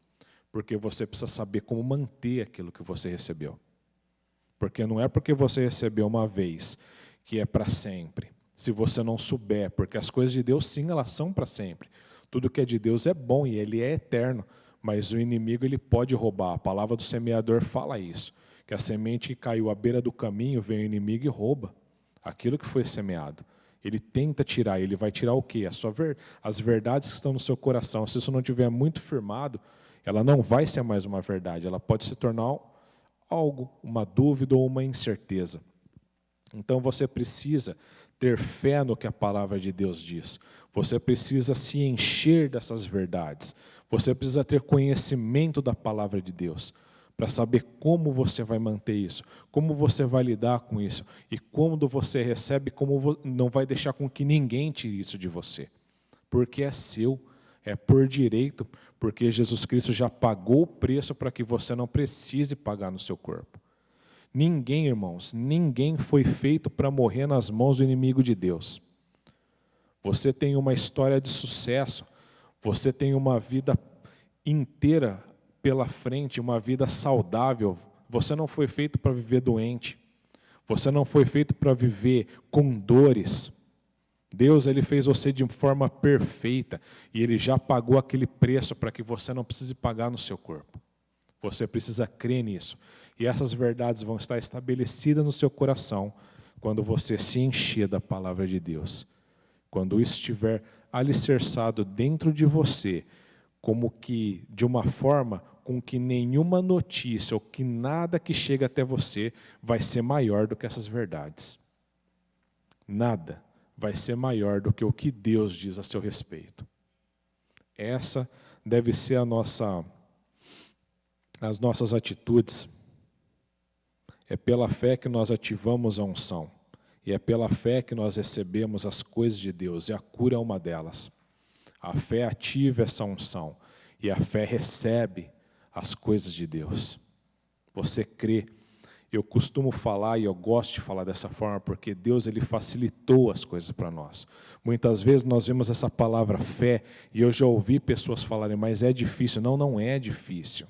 Porque você precisa saber como manter aquilo que você recebeu. Porque não é porque você recebeu uma vez que é para sempre. Se você não souber, porque as coisas de Deus, sim, elas são para sempre. Tudo que é de Deus é bom e Ele é eterno, mas o inimigo ele pode roubar. A palavra do semeador fala isso, que a semente que caiu à beira do caminho, vem o inimigo e rouba aquilo que foi semeado. Ele tenta tirar, ele vai tirar o quê? As verdades que estão no seu coração. Se isso não estiver muito firmado, ela não vai ser mais uma verdade, ela pode se tornar algo, uma dúvida ou uma incerteza. Então você precisa ter fé no que a palavra de Deus diz. Você precisa se encher dessas verdades. Você precisa ter conhecimento da palavra de Deus, para saber como você vai manter isso, como você vai lidar com isso, e quando você recebe, como não vai deixar com que ninguém tire isso de você, porque é seu, é por direito, porque Jesus Cristo já pagou o preço para que você não precise pagar no seu corpo. Ninguém, irmãos, ninguém foi feito para morrer nas mãos do inimigo de Deus. Você tem uma história de sucesso, você tem uma vida inteira pela frente, uma vida saudável. Você não foi feito para viver doente. Você não foi feito para viver com dores. Deus, Ele fez você de forma perfeita e Ele já pagou aquele preço para que você não precise pagar no seu corpo. Você precisa crer nisso. E essas verdades vão estar estabelecidas no seu coração quando você se encher da palavra de Deus. Quando isso estiver alicerçado dentro de você, como que de uma forma com que nenhuma notícia ou que nada que chega até você vai ser maior do que essas verdades. Nada vai ser maior do que o que Deus diz a seu respeito. Essa deve ser as nossas atitudes. É pela fé que nós ativamos a unção. E é pela fé que nós recebemos as coisas de Deus. E a cura é uma delas. A fé ativa essa unção. E a fé recebe as coisas de Deus. Você crê. Eu costumo falar, e eu gosto de falar dessa forma, porque Deus, Ele facilitou as coisas para nós. Muitas vezes nós vemos essa palavra fé, e eu já ouvi pessoas falarem, mas é difícil. Não, não é difícil.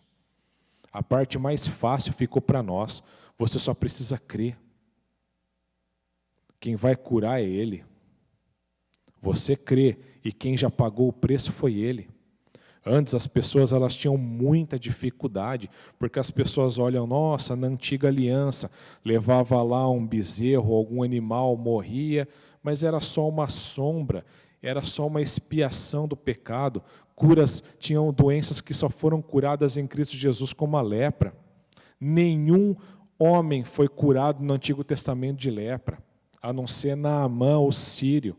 A parte mais fácil ficou para nós. Você só precisa crer. Quem vai curar é Ele. Você crê, e quem já pagou o preço foi Ele. Antes as pessoas elas tinham muita dificuldade, porque as pessoas olham, nossa, na antiga aliança, levava lá um bezerro, algum animal morria, mas era só uma sombra, era só uma expiação do pecado. Tinham doenças que só foram curadas em Cristo Jesus, como a lepra. Nenhum homem foi curado no Antigo Testamento de lepra, a não ser Naamã, o sírio.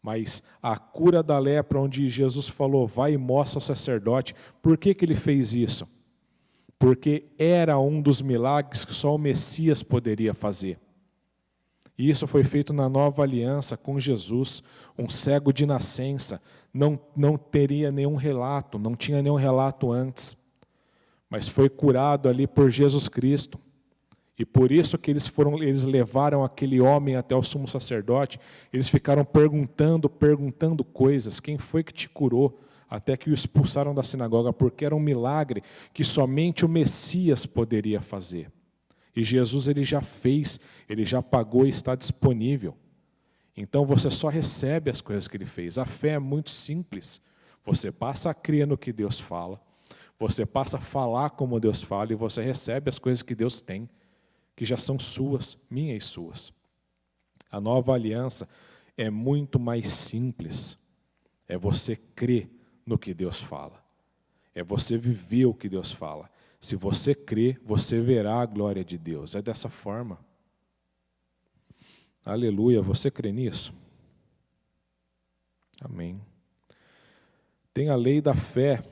Mas a cura da lepra, onde Jesus falou, vai e mostra ao sacerdote, por que Ele fez isso? Porque era um dos milagres que só o Messias poderia fazer. E isso foi feito na nova aliança com Jesus, um cego de nascença, não teria nenhum relato, não tinha nenhum relato antes, mas foi curado ali por Jesus Cristo. E por isso que eles levaram aquele homem até o sumo sacerdote, eles ficaram perguntando coisas, quem foi que te curou? Até que o expulsaram da sinagoga, porque era um milagre que somente o Messias poderia fazer. E Jesus Ele já fez, Ele já pagou e está disponível. Então você só recebe as coisas que Ele fez. A fé é muito simples. Você passa a crer no que Deus fala, você passa a falar como Deus fala e você recebe as coisas que Deus tem, que já são suas, minhas e suas. A nova aliança é muito mais simples. É você crer no que Deus fala. É você viver o que Deus fala. Se você crer, você verá a glória de Deus. É dessa forma. Aleluia, você crê nisso? Amém. Tem a lei da fé,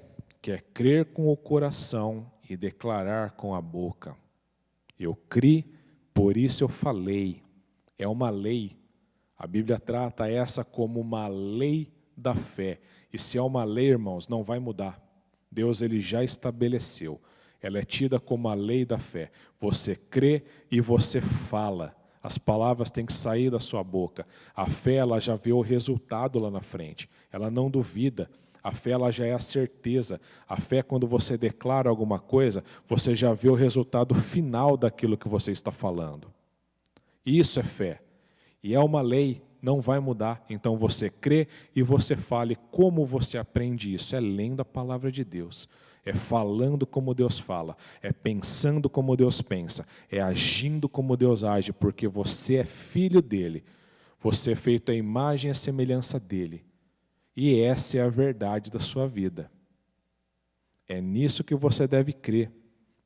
que é crer com o coração e declarar com a boca. Eu criei, por isso eu falei. É uma lei. A Bíblia trata essa como uma lei da fé. E se é uma lei, irmãos, não vai mudar. Deus Ele já estabeleceu. Ela é tida como a lei da fé. Você crê e você fala. As palavras têm que sair da sua boca. A fé, ela já vê o resultado lá na frente. Ela não duvida. A fé, ela já é a certeza. A fé, quando você declara alguma coisa, você já vê o resultado final daquilo que você está falando. Isso é fé. E é uma lei, não vai mudar. Então você crê e você fale. Como você aprende isso? É lendo a palavra de Deus. É falando como Deus fala. É pensando como Deus pensa. É agindo como Deus age, porque você é filho dele. Você é feito à imagem e à semelhança dele. E essa é a verdade da sua vida. É nisso que você deve crer,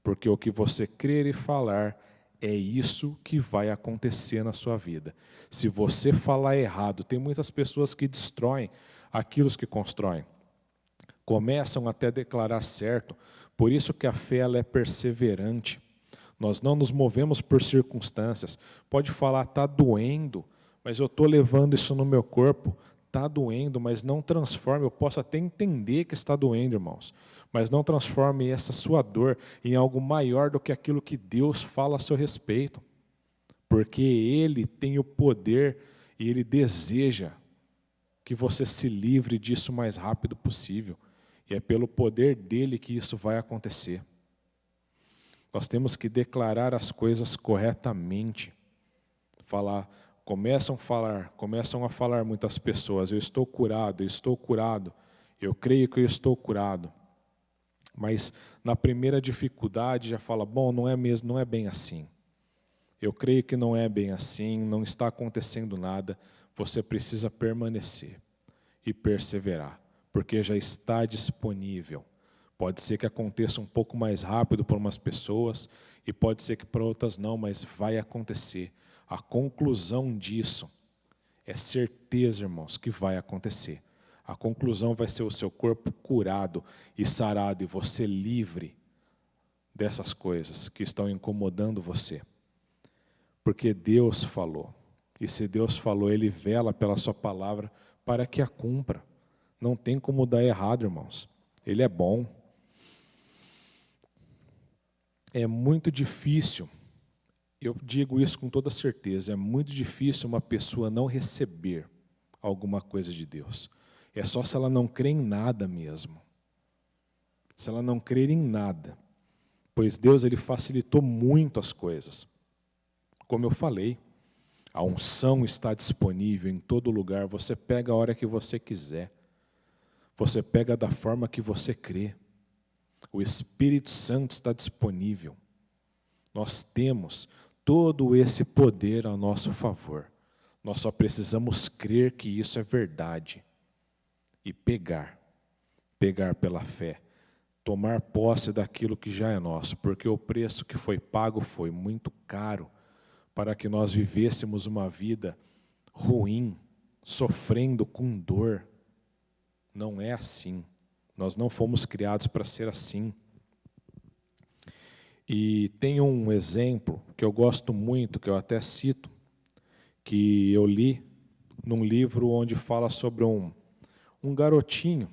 porque o que você crer e falar é isso que vai acontecer na sua vida. Se você falar errado, tem muitas pessoas que destroem aquilo que constroem. começam até a declarar certo. Por isso que a fé ela é perseverante. Nós não nos movemos por circunstâncias. Pode falar, está doendo, mas eu estou levando isso no meu corpo. Está doendo, mas não transforme. Eu posso até entender que está doendo, irmãos, mas não transforme essa sua dor em algo maior do que aquilo que Deus fala a seu respeito. Porque Ele tem o poder e Ele deseja que você se livre disso o mais rápido possível. E é pelo poder dEle que isso vai acontecer. Nós temos que declarar as coisas corretamente. Começam a falar muitas pessoas, eu estou curado, eu creio que eu estou curado. Mas na primeira dificuldade já fala, bom, não é bem assim. Eu creio que não é bem assim, não está acontecendo nada. Você precisa permanecer e perseverar, porque já está disponível. Pode ser que aconteça um pouco mais rápido para umas pessoas e pode ser que para outras não, mas vai acontecer. A conclusão disso é certeza, irmãos, que vai acontecer. A conclusão vai ser o seu corpo curado e sarado e você livre dessas coisas que estão incomodando você. Porque Deus falou. E se Deus falou, Ele vela pela sua palavra para que a cumpra. Não tem como dar errado, irmãos. Ele é bom. É muito difícil, eu digo isso com toda certeza, é muito difícil uma pessoa não receber alguma coisa de Deus. É só se ela não crê em nada mesmo. Se ela não crer em nada. Pois Deus, Ele facilitou muito as coisas. Como eu falei, a unção está disponível em todo lugar. Você pega a hora que você quiser. Você pega da forma que você crê. O Espírito Santo está disponível. Nós temos todo esse poder a nosso favor. Nós só precisamos crer que isso é verdade. E pegar pela fé. Tomar posse daquilo que já é nosso, porque o preço que foi pago foi muito caro para que nós vivêssemos uma vida ruim, sofrendo com dor. Não é assim. Nós não fomos criados para ser assim. E tem um exemplo que eu gosto muito, que eu até cito, que eu li num livro onde fala sobre um garotinho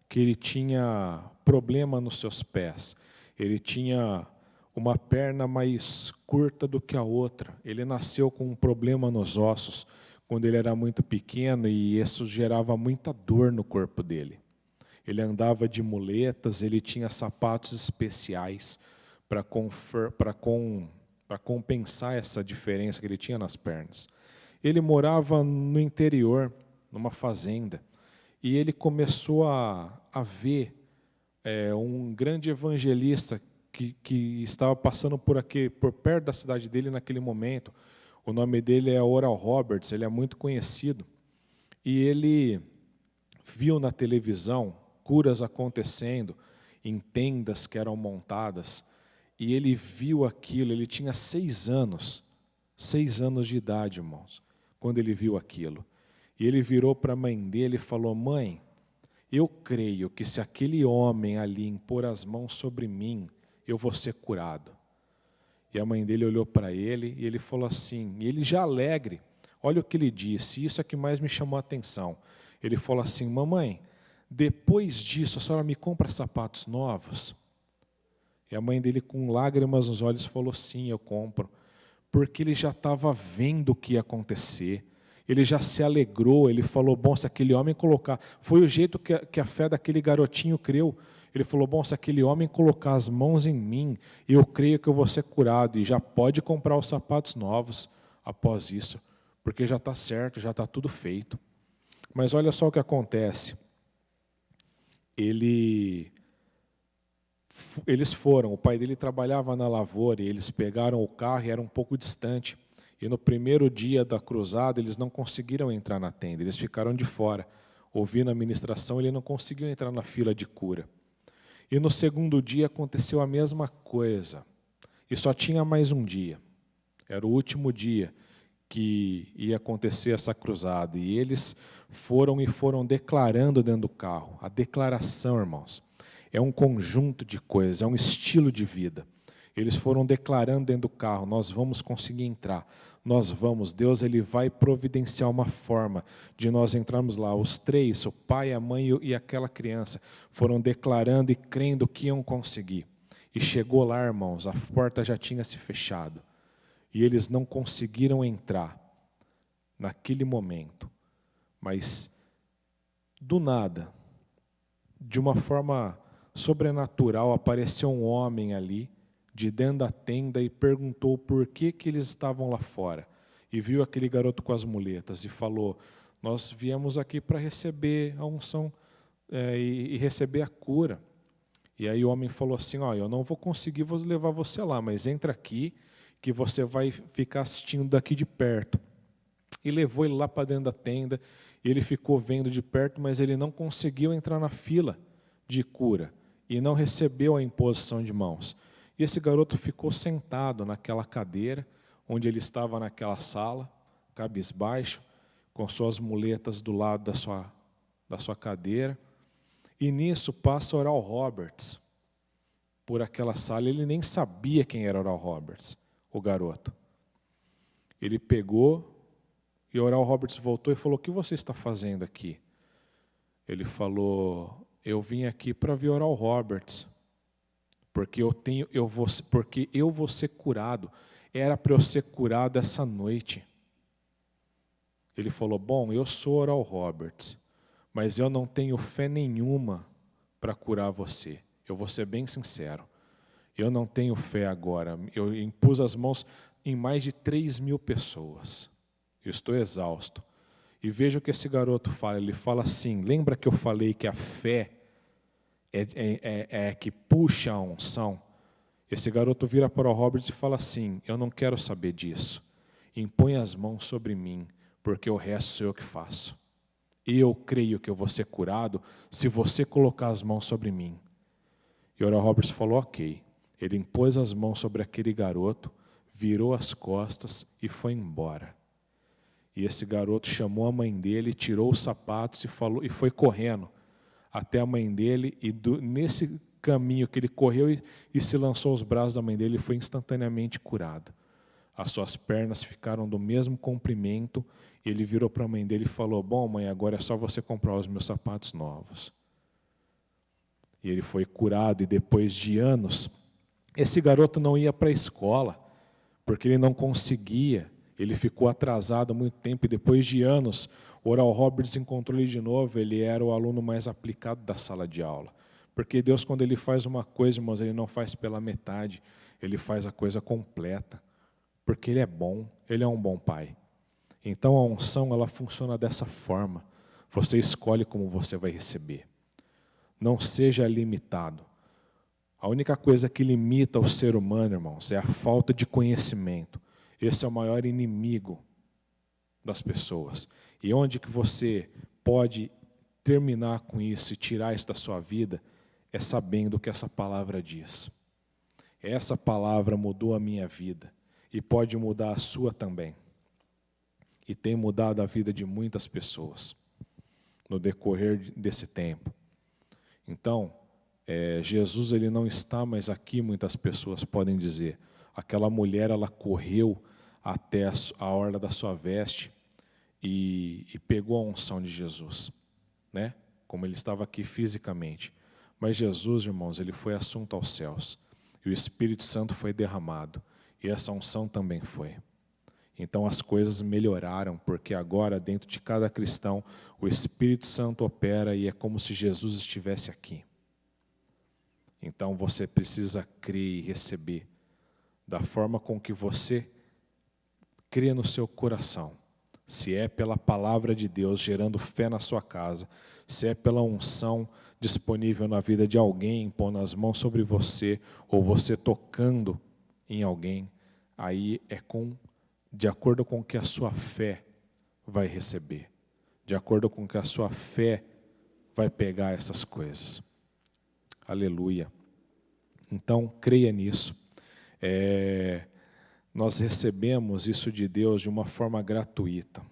que ele tinha problema nos seus pés. Ele tinha uma perna mais curta do que a outra. Ele nasceu com um problema nos ossos quando ele era muito pequeno e isso gerava muita dor no corpo dele. Ele andava de muletas, ele tinha sapatos especiais para compensar essa diferença que ele tinha nas pernas. Ele morava no interior, numa fazenda, e ele começou a ver um grande evangelista que estava passando por perto da cidade dele naquele momento. O nome dele é Oral Roberts, ele é muito conhecido. E ele viu na televisão curas acontecendo em tendas que eram montadas, e ele viu aquilo, ele tinha 6 anos de idade, irmãos, quando ele viu aquilo. E ele virou para a mãe dele e falou, mãe, eu creio que se aquele homem ali impor as mãos sobre mim, eu vou ser curado. E a mãe dele olhou para ele e ele falou assim, e ele já alegre, olha o que ele disse, isso é que mais me chamou a atenção. Ele falou assim, mamãe, depois disso a senhora me compra sapatos novos? E a mãe dele com lágrimas nos olhos falou, sim, eu compro. Porque ele já estava vendo o que ia acontecer. Ele já se alegrou, ele falou, bom, se aquele homem colocar... Foi o jeito que a fé daquele garotinho creu. Ele falou, bom, se aquele homem colocar as mãos em mim, eu creio que eu vou ser curado. E já pode comprar os sapatos novos após isso. Porque já está certo, já está tudo feito. Mas olha só o que acontece. Eles foram, o pai dele trabalhava na lavoura, e eles pegaram o carro e era um pouco distante. E no primeiro dia da cruzada, eles não conseguiram entrar na tenda, eles ficaram de fora. Ouvindo a ministração, ele não conseguiu entrar na fila de cura. E no segundo dia aconteceu a mesma coisa. E só tinha mais um dia. Era o último dia que ia acontecer essa cruzada. E eles foram declarando dentro do carro. A declaração, irmãos, é um conjunto de coisas, é um estilo de vida. Eles foram declarando dentro do carro: nós vamos conseguir entrar, nós vamos. Deus ele vai providenciar uma forma de nós entrarmos lá. Os três, o pai, a mãe e aquela criança, foram declarando e crendo que iam conseguir. E chegou lá, irmãos, a porta já tinha se fechado. E eles não conseguiram entrar naquele momento. Mas, do nada, de uma forma sobrenatural, apareceu um homem ali, de dentro da tenda, e perguntou por que eles estavam lá fora. E viu aquele garoto com as muletas e falou: nós viemos aqui para receber a unção e receber a cura. E aí o homem falou assim: ó, eu não vou conseguir levar você lá, mas entra aqui que você vai ficar assistindo daqui de perto. E levou ele lá para dentro da tenda, e ele ficou vendo de perto, mas ele não conseguiu entrar na fila de cura, e não recebeu a imposição de mãos. E esse garoto ficou sentado naquela cadeira, onde ele estava naquela sala, cabisbaixo, com suas muletas do lado da sua cadeira. E nisso passa Oral Roberts por aquela sala. Ele nem sabia quem era Oral Roberts, o garoto. Ele pegou, e Oral Roberts voltou e falou: o que você está fazendo aqui? Ele falou: eu vim aqui para ver Oral Roberts, porque eu vou ser curado. Era para eu ser curado essa noite. Ele falou: bom, eu sou Oral Roberts, mas eu não tenho fé nenhuma para curar você. Eu vou ser bem sincero. Eu não tenho fé agora. Eu impus as mãos em mais de 3.000 pessoas. Eu estou exausto. E veja o que esse garoto fala. Ele fala assim: lembra que eu falei que a fé é que puxa a unção? Esse garoto vira para o Roberts e fala assim: eu não quero saber disso. Impõe as mãos sobre mim, porque o resto sou eu que faço. E eu creio que eu vou ser curado se você colocar as mãos sobre mim. E Oral Roberts falou: ok. Ele impôs as mãos sobre aquele garoto, virou as costas e foi embora. E esse garoto chamou a mãe dele, tirou os sapatos e foi correndo até a mãe dele. E nesse caminho que ele correu e se lançou aos braços da mãe dele, ele foi instantaneamente curado. As suas pernas ficaram do mesmo comprimento. Ele virou para a mãe dele e falou: bom, mãe, agora é só você comprar os meus sapatos novos. E ele foi curado. E depois de anos, esse garoto não ia para a escola, porque ele não conseguia. Ele ficou atrasado há muito tempo, e depois de anos, Oral Roberts encontrou ele de novo. Ele era o aluno mais aplicado da sala de aula. Porque Deus, quando Ele faz uma coisa, irmãos, Ele não faz pela metade, Ele faz a coisa completa. Porque Ele é bom, Ele é um bom Pai. Então a unção, ela funciona dessa forma. Você escolhe como você vai receber. Não seja limitado. A única coisa que limita o ser humano, irmãos, é a falta de conhecimento. Esse é o maior inimigo das pessoas. E onde que você pode terminar com isso e tirar isso da sua vida é sabendo o que essa palavra diz. Essa palavra mudou a minha vida e pode mudar a sua também. E tem mudado a vida de muitas pessoas no decorrer desse tempo. Então, Jesus ele não está mais aqui, muitas pessoas podem dizer. Aquela mulher, ela correu até a orla da sua veste e pegou a unção de Jesus, né? Como ele estava aqui fisicamente. Mas Jesus, irmãos, ele foi assunto aos céus. E o Espírito Santo foi derramado. E essa unção também foi. Então as coisas melhoraram, porque agora dentro de cada cristão o Espírito Santo opera e é como se Jesus estivesse aqui. Então você precisa crer e receber da forma com que você crê no seu coração. Se é pela palavra de Deus gerando fé na sua casa, se é pela unção disponível na vida de alguém, impondo as mãos sobre você, ou você tocando em alguém, aí é de acordo com o que a sua fé vai receber, de acordo com o que a sua fé vai pegar essas coisas. Aleluia. Então, creia nisso. nós recebemos isso de Deus de uma forma gratuita.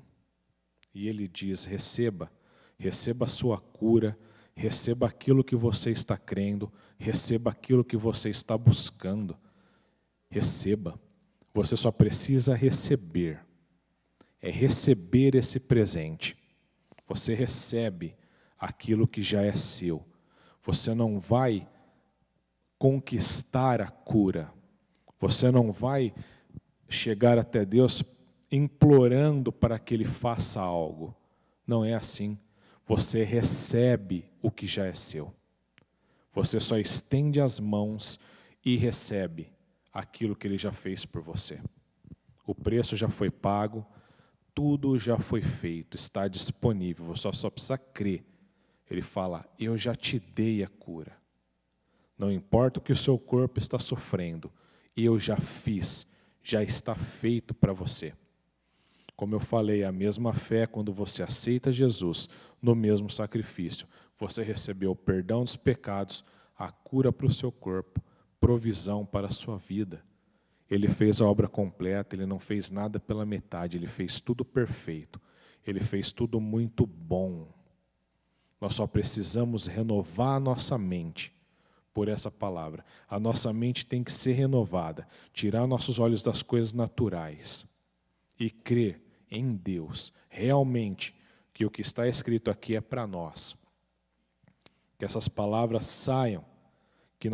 E Ele diz, receba a sua cura, receba aquilo que você está crendo, receba aquilo que você está buscando. Receba. Você só precisa receber. É receber esse presente. Você recebe aquilo que já é seu. Você não vai conquistar a cura. Você não vai chegar até Deus implorando para que Ele faça algo. Não é assim. Você recebe o que já é seu. Você só estende as mãos e recebe aquilo que Ele já fez por você. O preço já foi pago, tudo já foi feito, está disponível, você só precisa crer. Ele fala, eu já te dei a cura. Não importa o que o seu corpo está sofrendo, eu já fiz, já está feito para você. Como eu falei, a mesma fé quando você aceita Jesus no mesmo sacrifício. Você recebeu o perdão dos pecados, a cura para o seu corpo, provisão para a sua vida. Ele fez a obra completa, Ele não fez nada pela metade, Ele fez tudo perfeito. Ele fez tudo muito bom. Nós só precisamos renovar a nossa mente por essa palavra. A nossa mente tem que ser renovada, tirar nossos olhos das coisas naturais e crer em Deus, realmente, que o que está escrito aqui é para nós. Que essas palavras saiam, que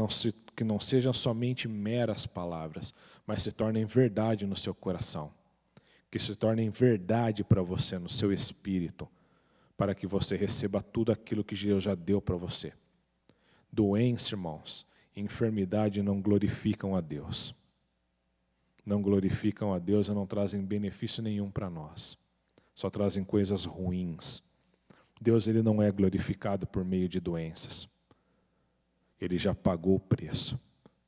não sejam somente meras palavras, mas se tornem verdade no seu coração. Que se tornem verdade para você, no seu espírito, para que você receba tudo aquilo que Deus já deu para você. Doença, irmãos, e enfermidade não glorificam a Deus. Não glorificam a Deus e não trazem benefício nenhum para nós. Só trazem coisas ruins. Deus, Ele não é glorificado por meio de doenças. Ele já pagou o preço.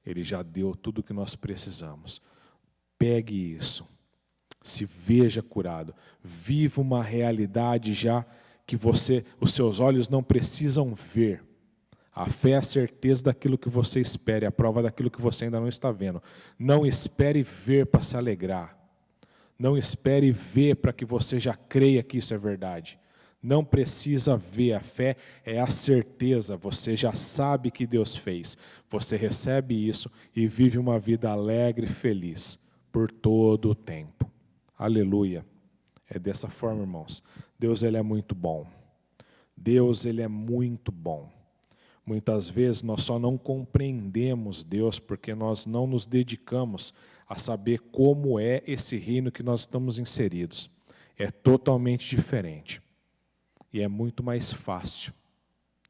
Ele já deu tudo o que nós precisamos. Pegue isso. Se veja curado. Viva uma realidade já que os seus olhos não precisam ver. A fé é a certeza daquilo que você espera, é a prova daquilo que você ainda não está vendo. Não espere ver para se alegrar. Não espere ver para que você já creia que isso é verdade. Não precisa ver, a fé é a certeza, você já sabe que Deus fez. Você recebe isso e vive uma vida alegre e feliz por todo o tempo. Aleluia. É dessa forma, irmãos. Deus, Ele é muito bom. Deus, Ele é muito bom. Muitas vezes nós só não compreendemos Deus porque nós não nos dedicamos a saber como é esse reino que nós estamos inseridos. É totalmente diferente. E é muito mais fácil.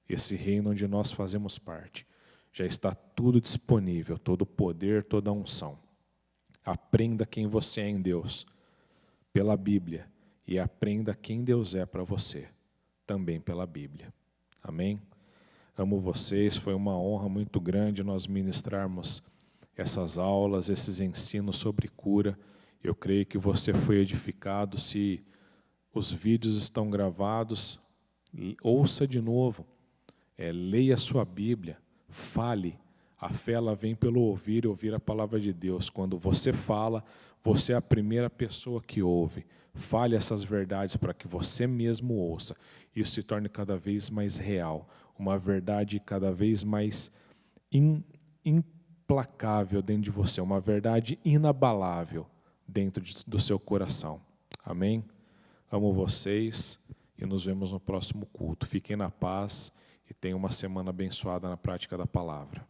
Esse reino onde nós fazemos parte. Já está tudo disponível, todo o poder, toda a unção. Aprenda quem você é em Deus, pela Bíblia. E aprenda quem Deus é para você, também pela Bíblia. Amém? Amo vocês, foi uma honra muito grande nós ministrarmos essas aulas, esses ensinos sobre cura. Eu creio que você foi edificado. Se os vídeos estão gravados, ouça de novo, leia a sua Bíblia, fale. A fé ela vem pelo ouvir a palavra de Deus. Quando você fala, você é a primeira pessoa que ouve. Fale essas verdades para que você mesmo ouça. Isso se torne cada vez mais real. Uma verdade cada vez mais implacável dentro de você. Uma verdade inabalável dentro do seu coração. Amém? Amo vocês e nos vemos no próximo culto. Fiquem na paz e tenham uma semana abençoada na prática da palavra.